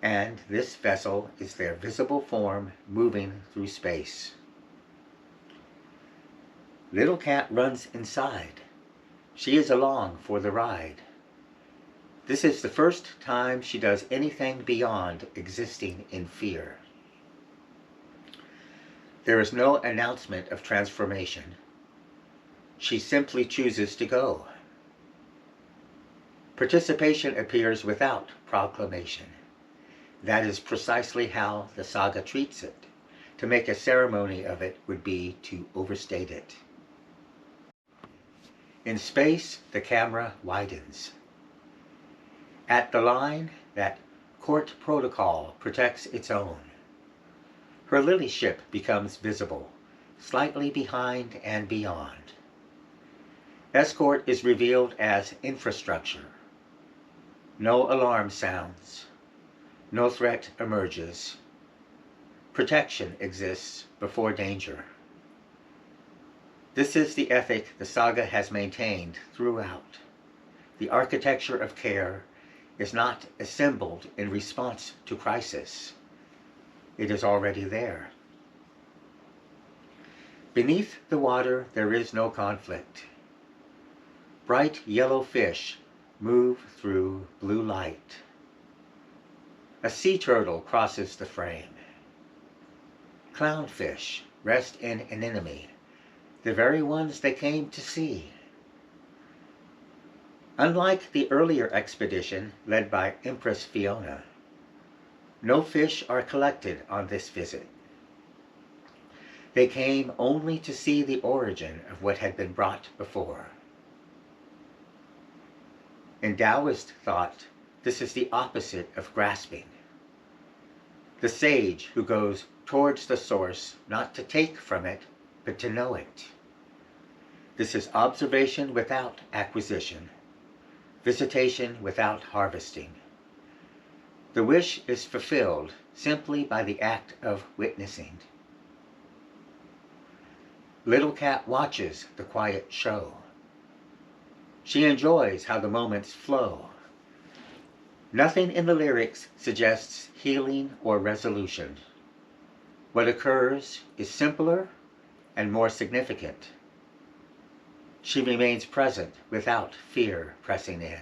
and this vessel is their visible form moving through space. Little Cat runs inside. She is along for the ride. This is the first time she does anything beyond existing in fear. There is no announcement of transformation. She simply chooses to go. Participation appears without proclamation. That is precisely how the saga treats it. To make a ceremony of it would be to overstate it. In space, the camera widens. At the line, that court protocol protects its own. Her Lily ship becomes visible, slightly behind and beyond. Escort is revealed as infrastructure. No alarm sounds. No threat emerges. Protection exists before danger. This is the ethic the saga has maintained throughout. The architecture of care is not assembled in response to crisis. It is already there. Beneath the water, there is no conflict. Bright yellow fish move through blue light. A sea turtle crosses the frame. Clownfish rest in anemone, the very ones they came to see. Unlike the earlier expedition led by Empress Fiona, no fish are collected on this visit. They came only to see the origin of what had been brought before. In Taoist thought, this is the opposite of grasping. The sage who goes towards the source not to take from it, but to know it. This is observation without acquisition, visitation without harvesting. The wish is fulfilled simply by the act of witnessing. Little Cat watches the quiet show. She enjoys how the moments flow. Nothing in the lyrics suggests healing or resolution. What occurs is simpler and more significant. She remains present without fear pressing in.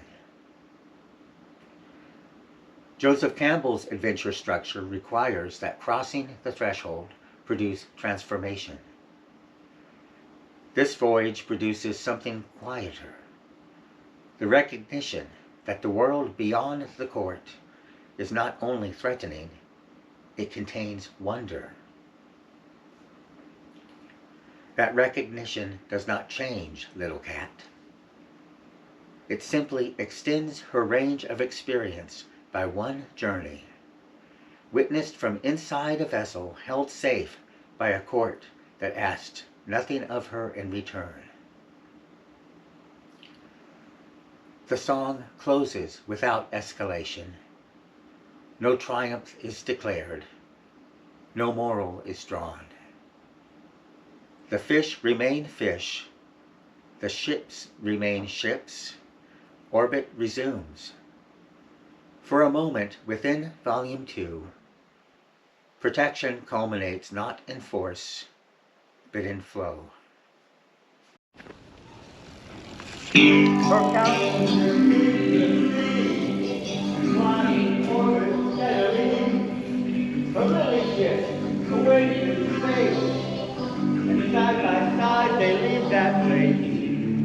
Joseph Campbell's adventure structure requires that crossing the threshold produce transformation. This voyage produces something quieter. The recognition that the world beyond the court is not only threatening, it contains wonder. That recognition does not change Little Cat. It simply extends her range of experience by one journey, witnessed from inside a vessel held safe by a court that asked nothing of her in return. The song closes without escalation. No triumph is declared. No moral is drawn. The fish remain fish. The ships remain ships. Orbit resumes. For a moment within Volume 2, protection culminates not in force, but in flow. Her counsel flying orbit steadily. Her lily ship away to space. And side by side they leave that place.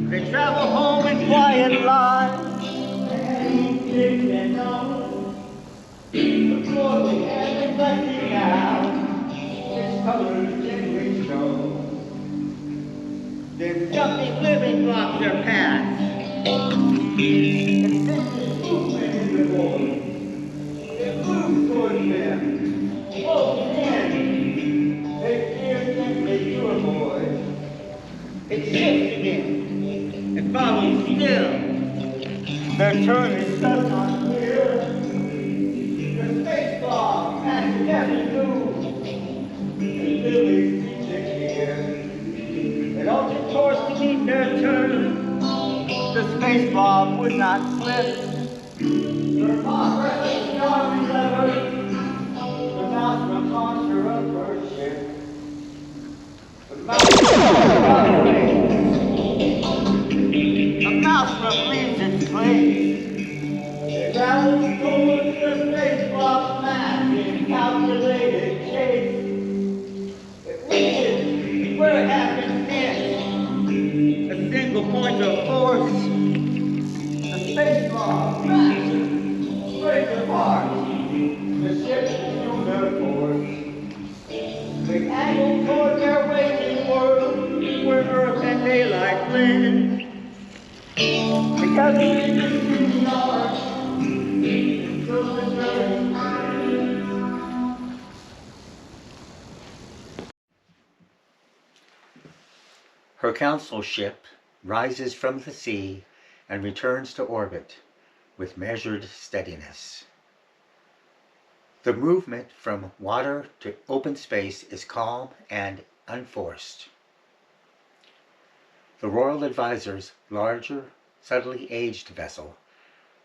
They travel home in quiet lives. Big and known. The floor we have reflecting now. Its colors gently show. Their jumping living blocks are past. And this movement in the void. It moves towards them. Close in. They steer gently to avoid. It shifts again. It follows still. Their turn is thus not clear. The space ball passes every move. The lilies reach their gear. They altered course to meet their turn. The space bomb would not slip. Her progress is beyond lever. The maelstrom launched her up her ship. The maelstrom a maelstrom leaves its place. It travels towards the space bomb mass in calculated chase. It reaches where it has been sent. A single point of force. The space bomb crashes, breaks apart. The ships resume their course. They angle toward their waiting world, where Earth and daylight blend. Together in the shooting stars, until the journey ends. Her council ship rises from the sea and returns to orbit with measured steadiness. The movement from water to open space is calm and unforced. The Royal Advisor's larger, subtly aged vessel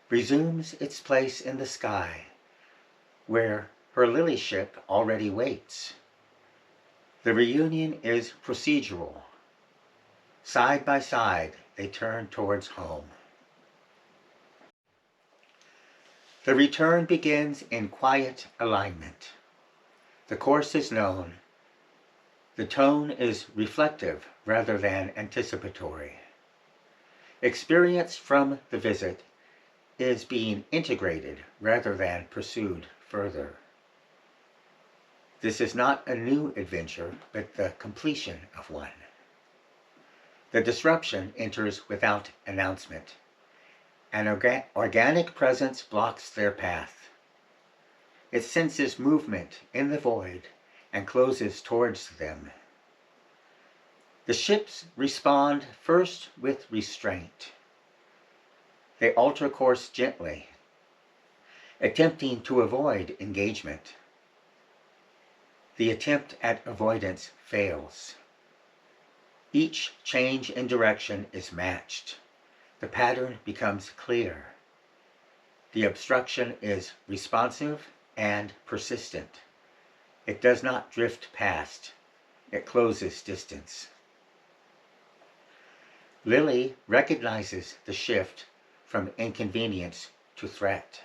resumes its place in the sky, where her lily ship already waits. The reunion is procedural. Side by side, they turn towards home. The return begins in quiet alignment. The course is known. The tone is reflective rather than anticipatory. Experience from the visit is being integrated rather than pursued further. This is not a new adventure, but the completion of one. The disruption enters without announcement. An organic presence blocks their path. It senses movement in the void and closes towards them. The ships respond first with restraint. They alter course gently, attempting to avoid engagement. The attempt at avoidance fails. Each change in direction is matched. The pattern becomes clear. The obstruction is responsive and persistent. It does not drift past. It closes distance. Lily recognizes the shift from inconvenience to threat.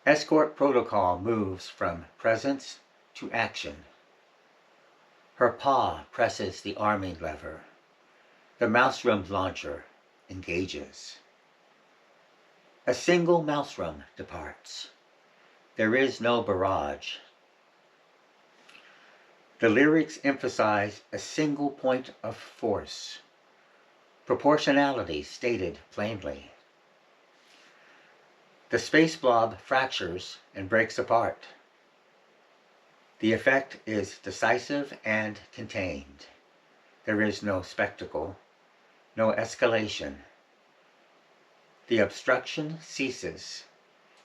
Escort protocol moves from presence to action. Her paw presses the arming lever. The maelstrom launcher engages. A single maelstrom departs. There is no barrage. The lyrics emphasize a single point of force. Proportionality stated plainly. The space blob fractures and breaks apart. The effect is decisive and contained. There is no spectacle, no escalation. The obstruction ceases,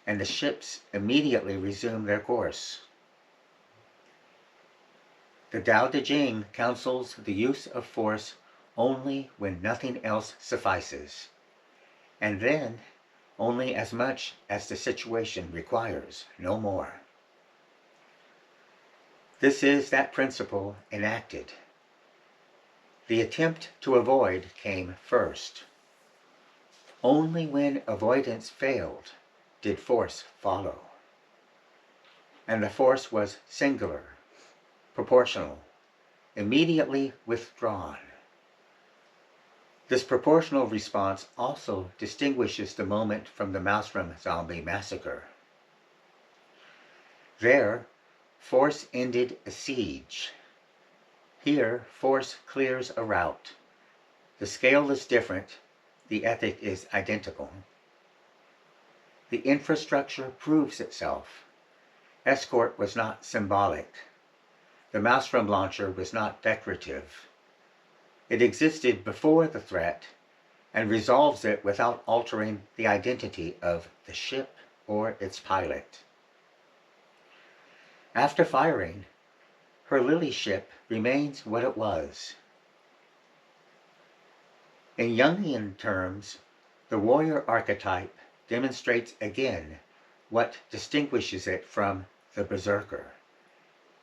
and the ships immediately resume their course. The Tao Te Ching counsels the use of force only when nothing else suffices, and then only as much as the situation requires, no more. This is that principle enacted. The attempt to avoid came first. Only when avoidance failed did force follow. And the force was singular, proportional, immediately withdrawn. This proportional response also distinguishes the moment from the Maelstrom zombie massacre. There, force ended a siege. Here, force clears a route. The scale is different, the ethic is identical. The infrastructure proves itself. Escort was not symbolic. The Maelstrom launcher was not decorative. It existed before the threat and resolves it without altering the identity of the ship or its pilot. After firing, her Lily ship remains what it was. In Jungian terms, the warrior archetype demonstrates again what distinguishes it from the berserker.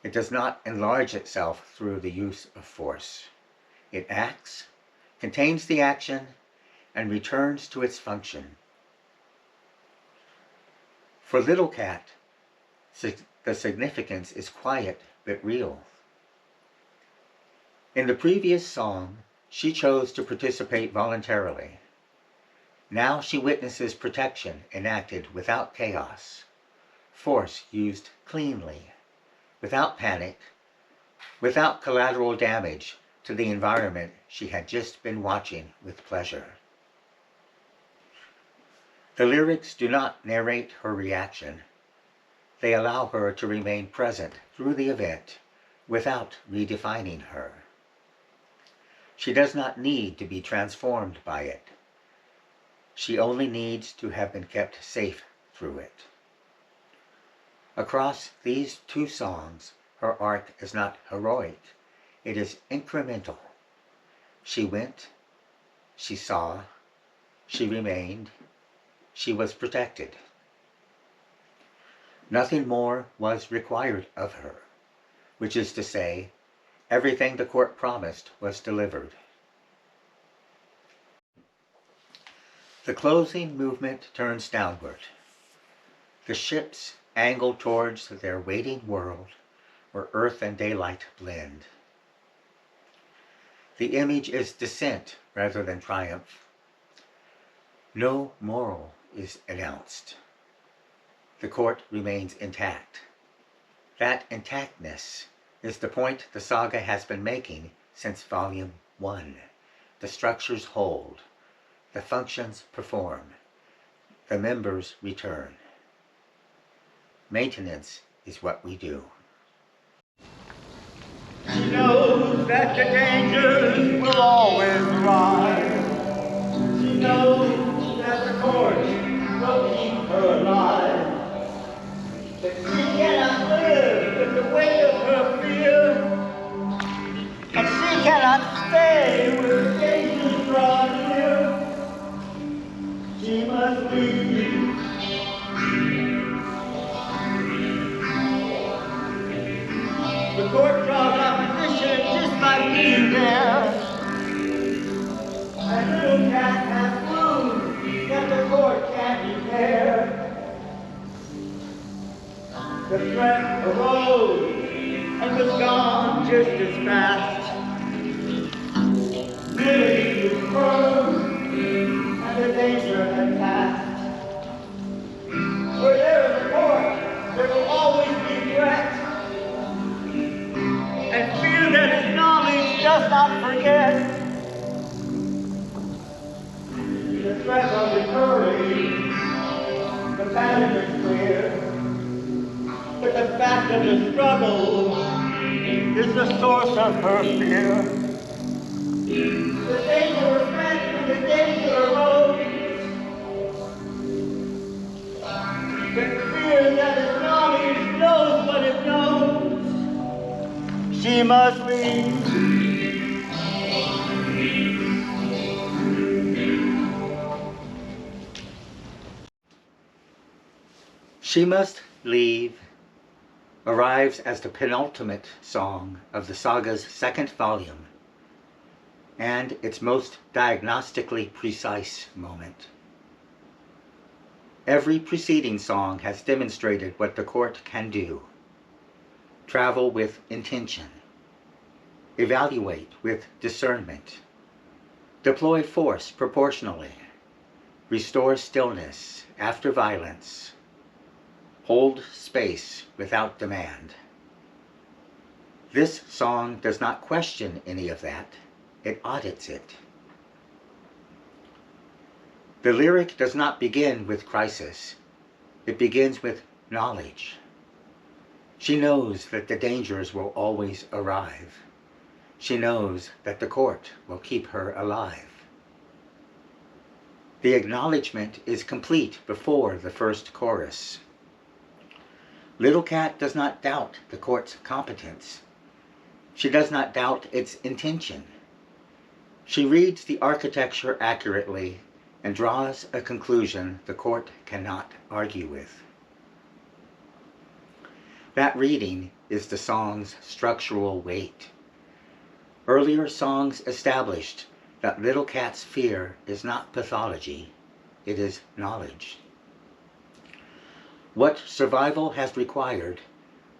It does not enlarge itself through the use of force. It acts, contains the action, and returns to its function. For Little Cat, the significance is quiet but real. In the previous song, she chose to participate voluntarily. Now she witnesses protection enacted without chaos, force used cleanly, without panic, without collateral damage to the environment she had just been watching with pleasure. The lyrics do not narrate her reaction. They allow her to remain present through the event without redefining her. She does not need to be transformed by it. She only needs to have been kept safe through it. Across these two songs, her arc is not heroic. It is incremental. She went, she saw, she remained, she was protected. Nothing more was required of her, which is to say, everything the court promised was delivered. The closing movement turns downward. The ships angle towards their waiting world where earth and daylight blend. The image is descent rather than triumph. No moral is announced. The court remains intact. That intactness is the point the saga has been making since Volume 1. The structures hold. The functions perform. The members return. Maintenance is what we do. She knows that the dangers will always rise. She knows that the court will keep her alive. But she cannot live with the weight of her fear. And she cannot stay with the dangers drawn near. She must leave. The court draws opposition just by being there. rose and was gone just as fast. Liberty was firm and the danger had passed. Where there is a court, there will always be threat, and fear that is knowledge does not forget. The threats are recurring, the pattern is clear, but the fact of the struggle is the source of her fear. The danger went when the danger arose, but fear that is knowledge knows what it knows. She must leave. She Must Leave arrives as the penultimate song of the saga's second volume, and its most diagnostically precise moment. Every preceding song has demonstrated what the court can do: travel with intention, evaluate with discernment, deploy force proportionally, restore stillness after violence, hold space without demand. This song does not question any of that, it audits it. The lyric does not begin with crisis, it begins with knowledge. She knows that the dangers will always arrive. She knows that the court will keep her alive. The acknowledgement is complete before the first chorus. Little Cat does not doubt the court's competence. She does not doubt its intention. She reads the architecture accurately and draws a conclusion the court cannot argue with. That reading is the song's structural weight. Earlier songs established that Little Cat's fear is not pathology, it is knowledge. What survival has required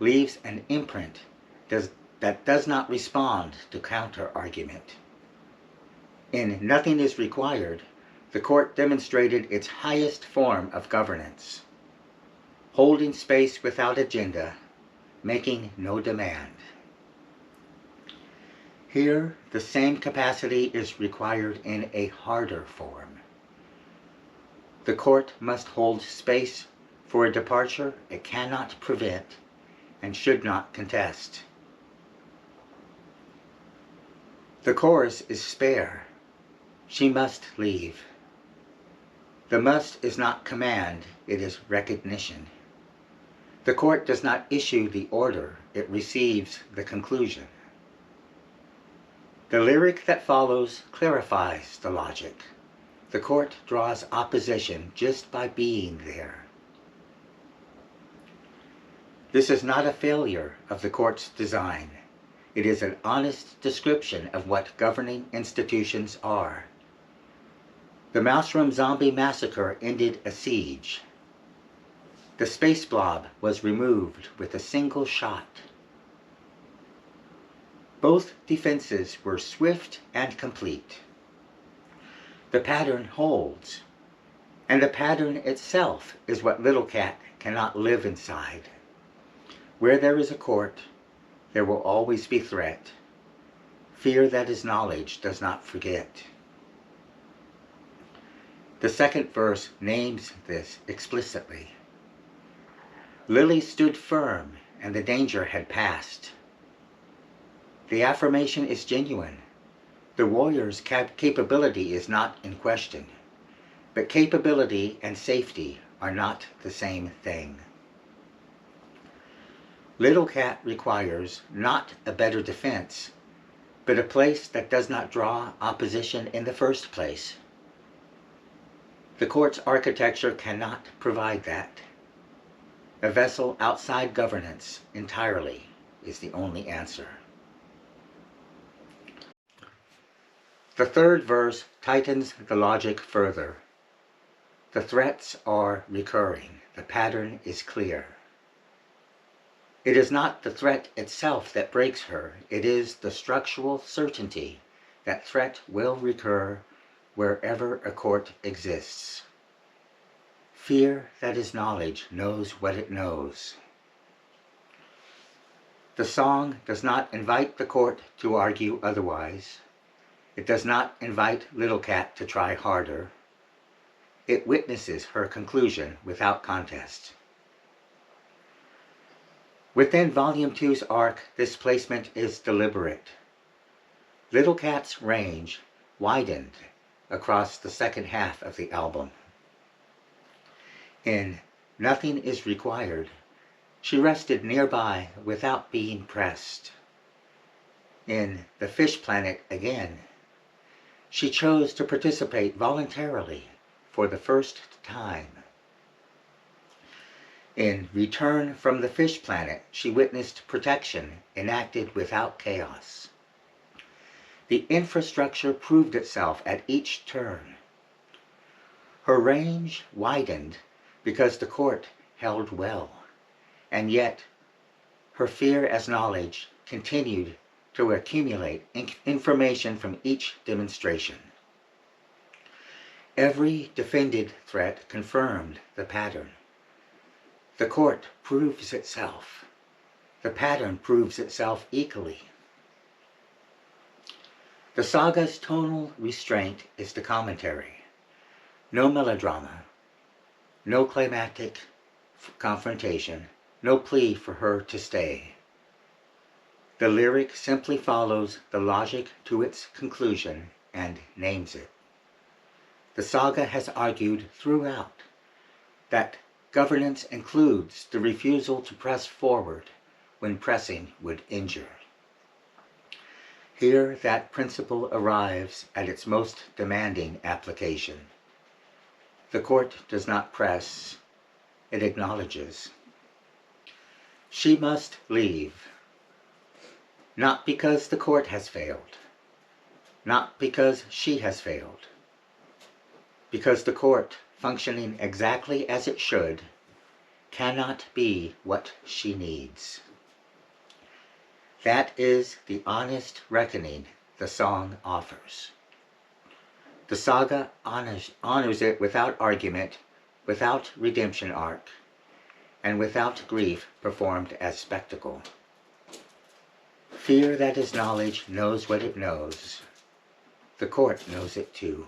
leaves an imprint that does not respond to counter-argument. In Nothing is Required, the court demonstrated its highest form of governance, holding space without agenda, making no demand. Here, the same capacity is required in a harder form. The court must hold space for a departure it cannot prevent and should not contest. The chorus is spare. She must leave. The must is not command, it is recognition. The court does not issue the order, it receives the conclusion. The lyric that follows clarifies the logic. The court draws opposition just by being there. This is not a failure of the court's design. It is an honest description of what governing institutions are. The Mushroom Zombie Massacre ended a siege. The space blob was removed with a single shot. Both defenses were swift and complete. The pattern holds, and the pattern itself is what Little Cat cannot live inside. Where there is a court, there will always be threat. Fear that is knowledge does not forget. The second verse names this explicitly. Lily stood firm, and the danger had passed. The affirmation is genuine. The warrior's capability is not in question, but capability and safety are not the same thing. Little Cat requires not a better defense, but a place that does not draw opposition in the first place. The court's architecture cannot provide that. A vessel outside governance entirely is the only answer. The third verse tightens the logic further. The threats are recurring. The pattern is clear. It is not the threat itself that breaks her, it is the structural certainty that threat will recur wherever a court exists. Fear that is knowledge knows what it knows. The song does not invite the court to argue otherwise. It does not invite Little Cat to try harder. It witnesses her conclusion without contest. Within Volume 2's arc, this placement is deliberate. Little Cat's range widened across the second half of the album. In Nothing Is Required, she rested nearby without being pressed. In The Fish Planet again, she chose to participate voluntarily for the first time. In Return from the Fish Planet, she witnessed protection enacted without chaos. The infrastructure proved itself at each turn. Her range widened because the court held well, and yet her fear as knowledge continued to accumulate information from each demonstration. Every defended threat confirmed the pattern. The court proves itself. The pattern proves itself equally. The saga's tonal restraint is the commentary. No melodrama, no climactic confrontation, no plea for her to stay. The lyric simply follows the logic to its conclusion and names it. The saga has argued throughout that governance includes the refusal to press forward when pressing would injure. Here that principle arrives at its most demanding application. The court does not press, it acknowledges. She must leave, not because the court has failed, not because she has failed, because the court, functioning exactly as it should, cannot be what she needs. That is the honest reckoning the song offers. The saga honors it without argument, without redemption arc, and without grief performed as spectacle. Fear that is knowledge knows what it knows. The court knows it too.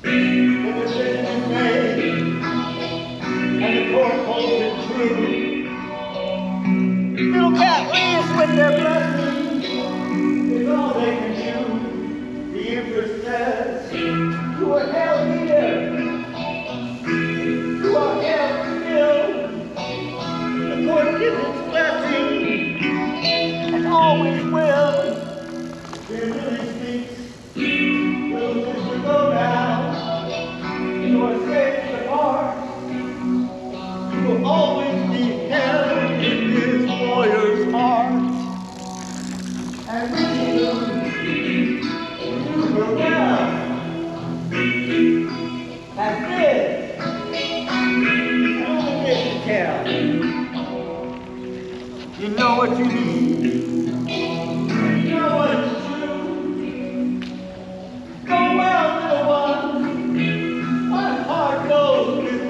The decision is made, and the court holds it true. Little cat leaves with their blessing. It's all they can do. The Empress says, to a hell here, to a hell still. The court gives its blessing, and always will. Then Lily speaks, little sister, go now. You are safe to depart. You will always be held in this warrior's heart. And we do her well. As this, and only this to tell. You know what you need. You know what is true. Go well, little one. My heart goes with you.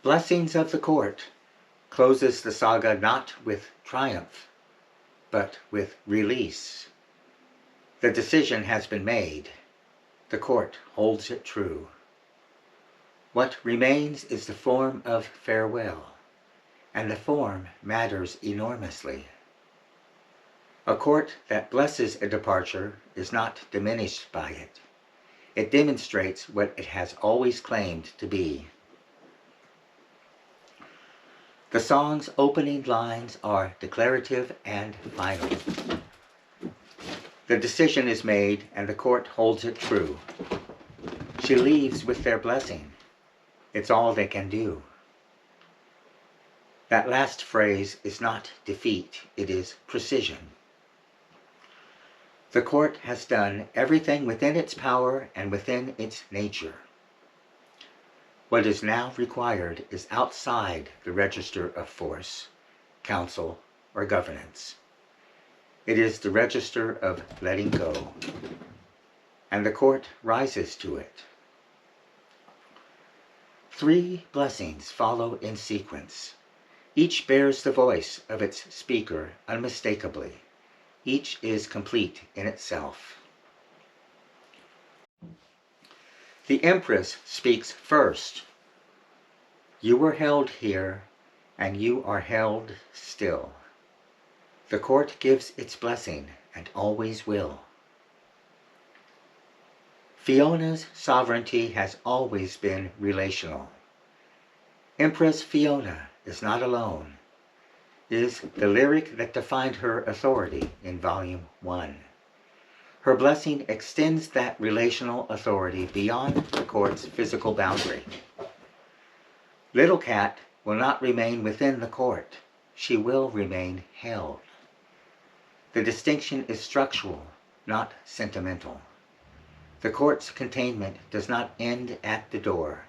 Blessings of the Court closes the saga not with triumph, but with release. The decision has been made. The court holds it true. What remains is the form of farewell, and the form matters enormously. A court that blesses a departure is not diminished by it. It demonstrates what it has always claimed to be. The song's opening lines are declarative and final. The decision is made and the court holds it true. She leaves with their blessing. It's all they can do. That last phrase is not defeat, it is precision. The court has done everything within its power and within its nature. What is now required is outside the register of force, counsel, or governance. It is the register of letting go, and the court rises to it. 3 blessings follow in sequence. Each bears the voice of its speaker unmistakably. Each is complete in itself. The Empress speaks first. You were held here, and you are held still. The court gives its blessing, and always will. Fiona's sovereignty has always been relational. Empress Fiona is not alone, is the lyric that defined her authority in Volume 1. Her blessing extends that relational authority beyond the court's physical boundary. Little Cat will not remain within the court. She will remain held. The distinction is structural, not sentimental. The court's containment does not end at the door.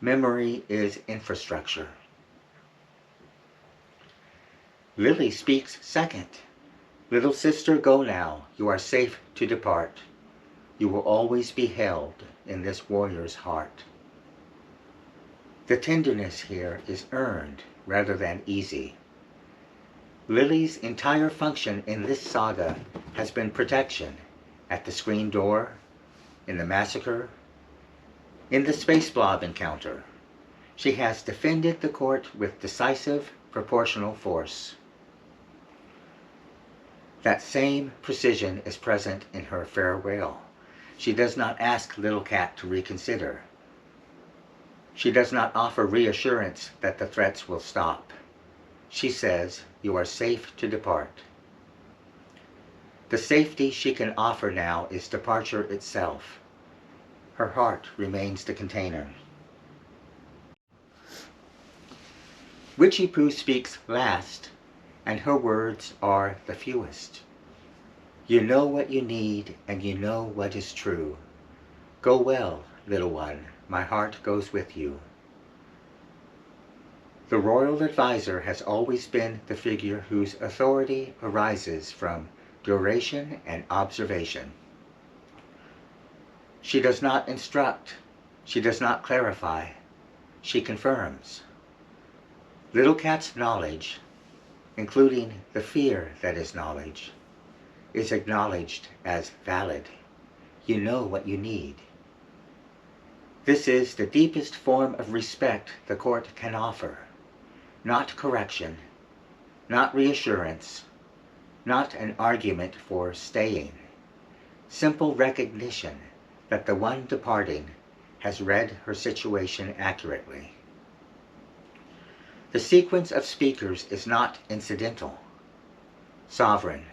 Memory is infrastructure. Lily speaks second. Little sister, go now. You are safe to depart. You will always be held in this warrior's heart. The tenderness here is earned rather than easy. Lily's entire function in this saga has been protection at the screen door, in the massacre, in the space blob encounter. She has defended the court with decisive, proportional force. That same precision is present in her farewell. She does not ask Little Cat to reconsider. She does not offer reassurance that the threats will stop. She says, you are safe to depart. The safety she can offer now is departure itself. Her heart remains the container. Witchy Pooh speaks last, and her words are the fewest. You know what you need, and you know what is true. Go well, little one, my heart goes with you. The royal advisor has always been the figure whose authority arises from duration and observation. She does not instruct, she does not clarify, she confirms. Little Cat's knowledge, including the fear that is knowledge, is acknowledged as valid. You know what you need. This is the deepest form of respect the court can offer. Not correction, not reassurance, not an argument for staying. Simple recognition that the one departing has read her situation accurately. The sequence of speakers is not incidental. Sovereign,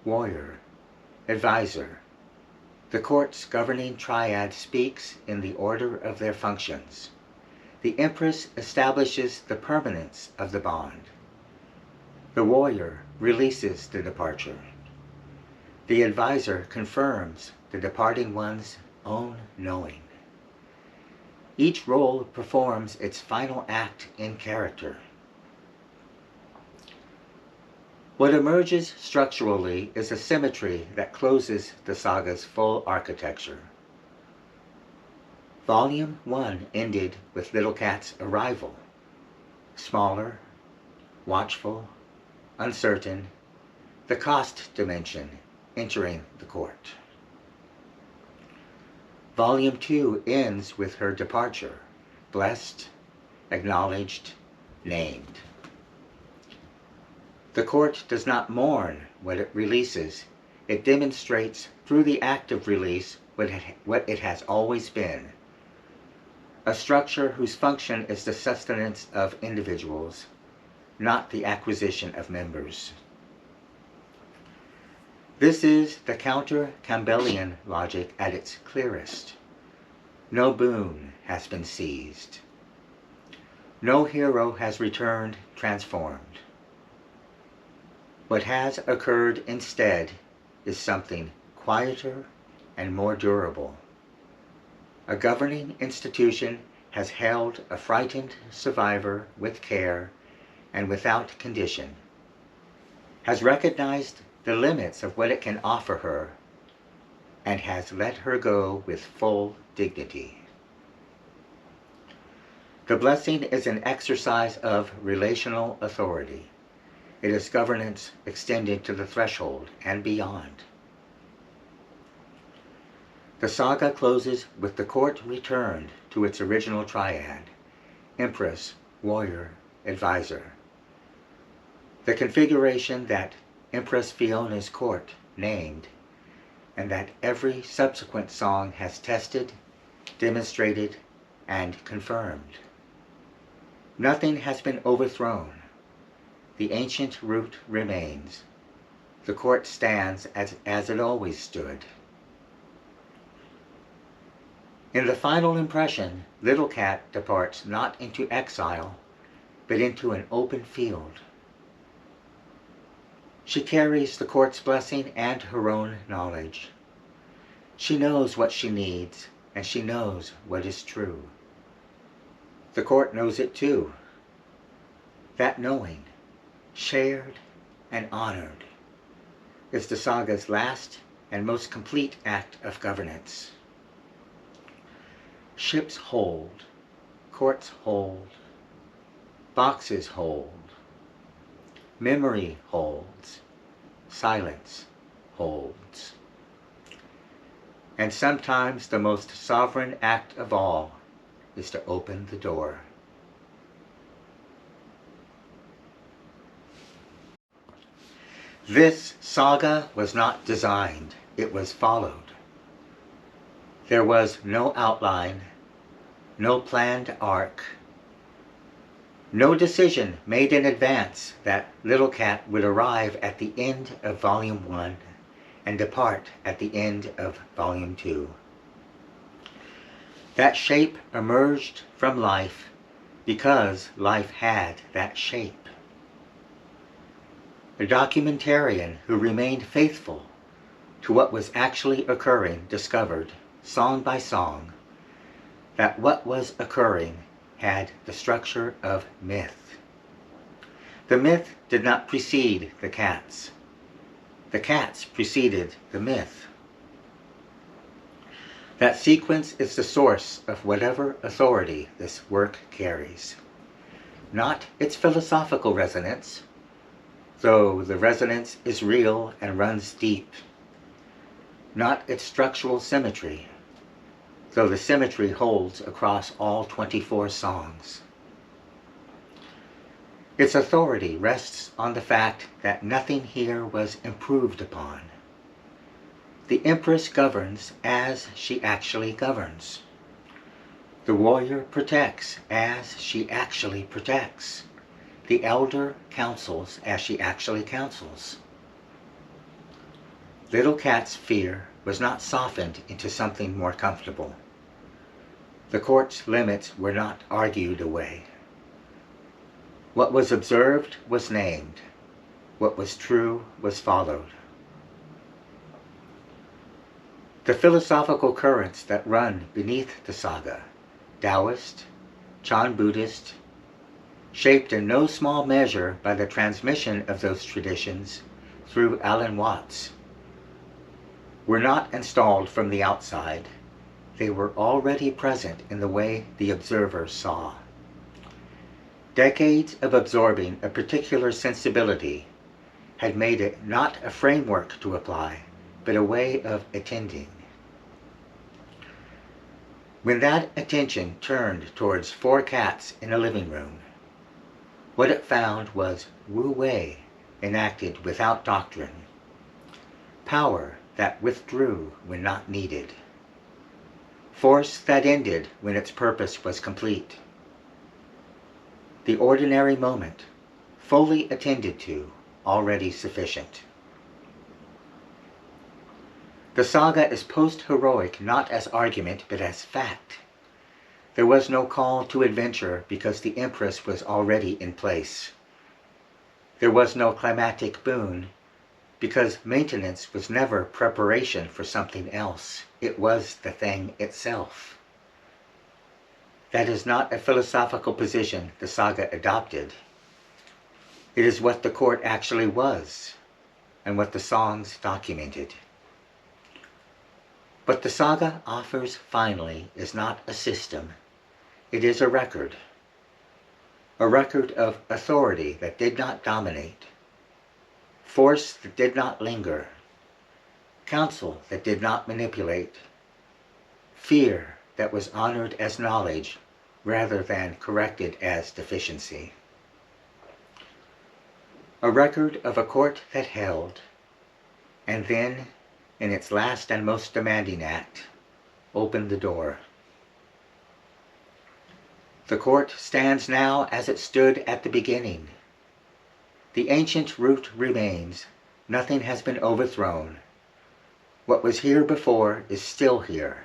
warrior, advisor. The court's governing triad speaks in the order of their functions. The Empress establishes the permanence of the bond. The warrior releases the departure. The advisor confirms the departing one's own knowing. Each role performs its final act in character. What emerges structurally is a symmetry that closes the saga's full architecture. Volume 1 ended with Little Cat's arrival. Smaller, watchful, uncertain, the cost dimension entering the court. Volume 2 ends with her departure, blessed, acknowledged, named. The court does not mourn what it releases. It demonstrates through the act of release what it has always been. A structure whose function is the sustenance of individuals, not the acquisition of members. This is the counter-Campbellian logic at its clearest. No boon has been seized. No hero has returned transformed. What has occurred instead is something quieter and more durable. A governing institution has held a frightened survivor with care and without condition, has recognized the limits of what it can offer her, and has let her go with full dignity. The blessing is an exercise of relational authority. It is governance extended to the threshold and beyond. The saga closes with the court returned to its original triad: Empress, Warrior, Advisor. The configuration that Empress Fiona's court named, and that every subsequent song has tested, demonstrated, and confirmed. Nothing has been overthrown. The ancient root remains. The court stands as it always stood. In the final impression, Little Cat departs not into exile, but into an open field. She carries the court's blessing and her own knowledge. She knows what she needs, and she knows what is true. The court knows it too. That knowing, shared and honored, is the saga's last and most complete act of governance. Ships hold, courts hold, boxes hold, memory holds, silence holds. And sometimes the most sovereign act of all is to open the door. This saga was not designed, it was followed. There was no outline, no planned arc, no decision made in advance that Little Cat would arrive at the end of Volume 1 and depart at the end of Volume 2. That shape emerged from life because life had that shape. A documentarian who remained faithful to what was actually occurring discovered, song by song, that what was occurring had the structure of myth. The myth did not precede the cats. The cats preceded the myth. That sequence is the source of whatever authority this work carries. Not its philosophical resonance, though the resonance is real and runs deep. Not its structural symmetry, though the symmetry holds across all 24 songs. Its authority rests on the fact that nothing here was improved upon. The Empress governs as she actually governs. The warrior protects as she actually protects. The elder counsels as she actually counsels. Little Cat's fear was not softened into something more comfortable. The court's limits were not argued away. What was observed was named. What was true was followed. The philosophical currents that run beneath the saga, Taoist, Chan Buddhist, shaped in no small measure by the transmission of those traditions through Alan Watts, were not installed from the outside. They were already present in the way the observer saw. Decades of absorbing a particular sensibility had made it not a framework to apply, but a way of attending. When that attention turned towards 4 cats in a living room, what it found was Wu Wei enacted without doctrine, power that withdrew when not needed, force that ended when its purpose was complete. The ordinary moment, fully attended to, already sufficient. The saga is post-heroic not as argument but as fact. There was no call to adventure because the Empress was already in place. There was no climatic boon because maintenance was never preparation for something else. It was the thing itself. That is not a philosophical position the saga adopted. It is what the court actually was, and what the songs documented. What the saga offers finally is not a system. It is a record. A record of authority that did not dominate, force that did not linger, counsel that did not manipulate, fear that was honored as knowledge rather than corrected as deficiency. A record of a court that held, and then, in its last and most demanding act, opened the door. The court stands now as it stood at the beginning. The ancient root remains. Nothing has been overthrown. What was here before is still here.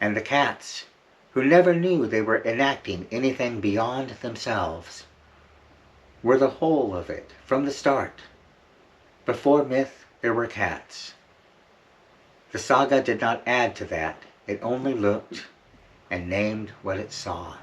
And the cats, who never knew they were enacting anything beyond themselves, were the whole of it from the start. Before myth, there were cats. The saga did not add to that. It only looked and named what it saw.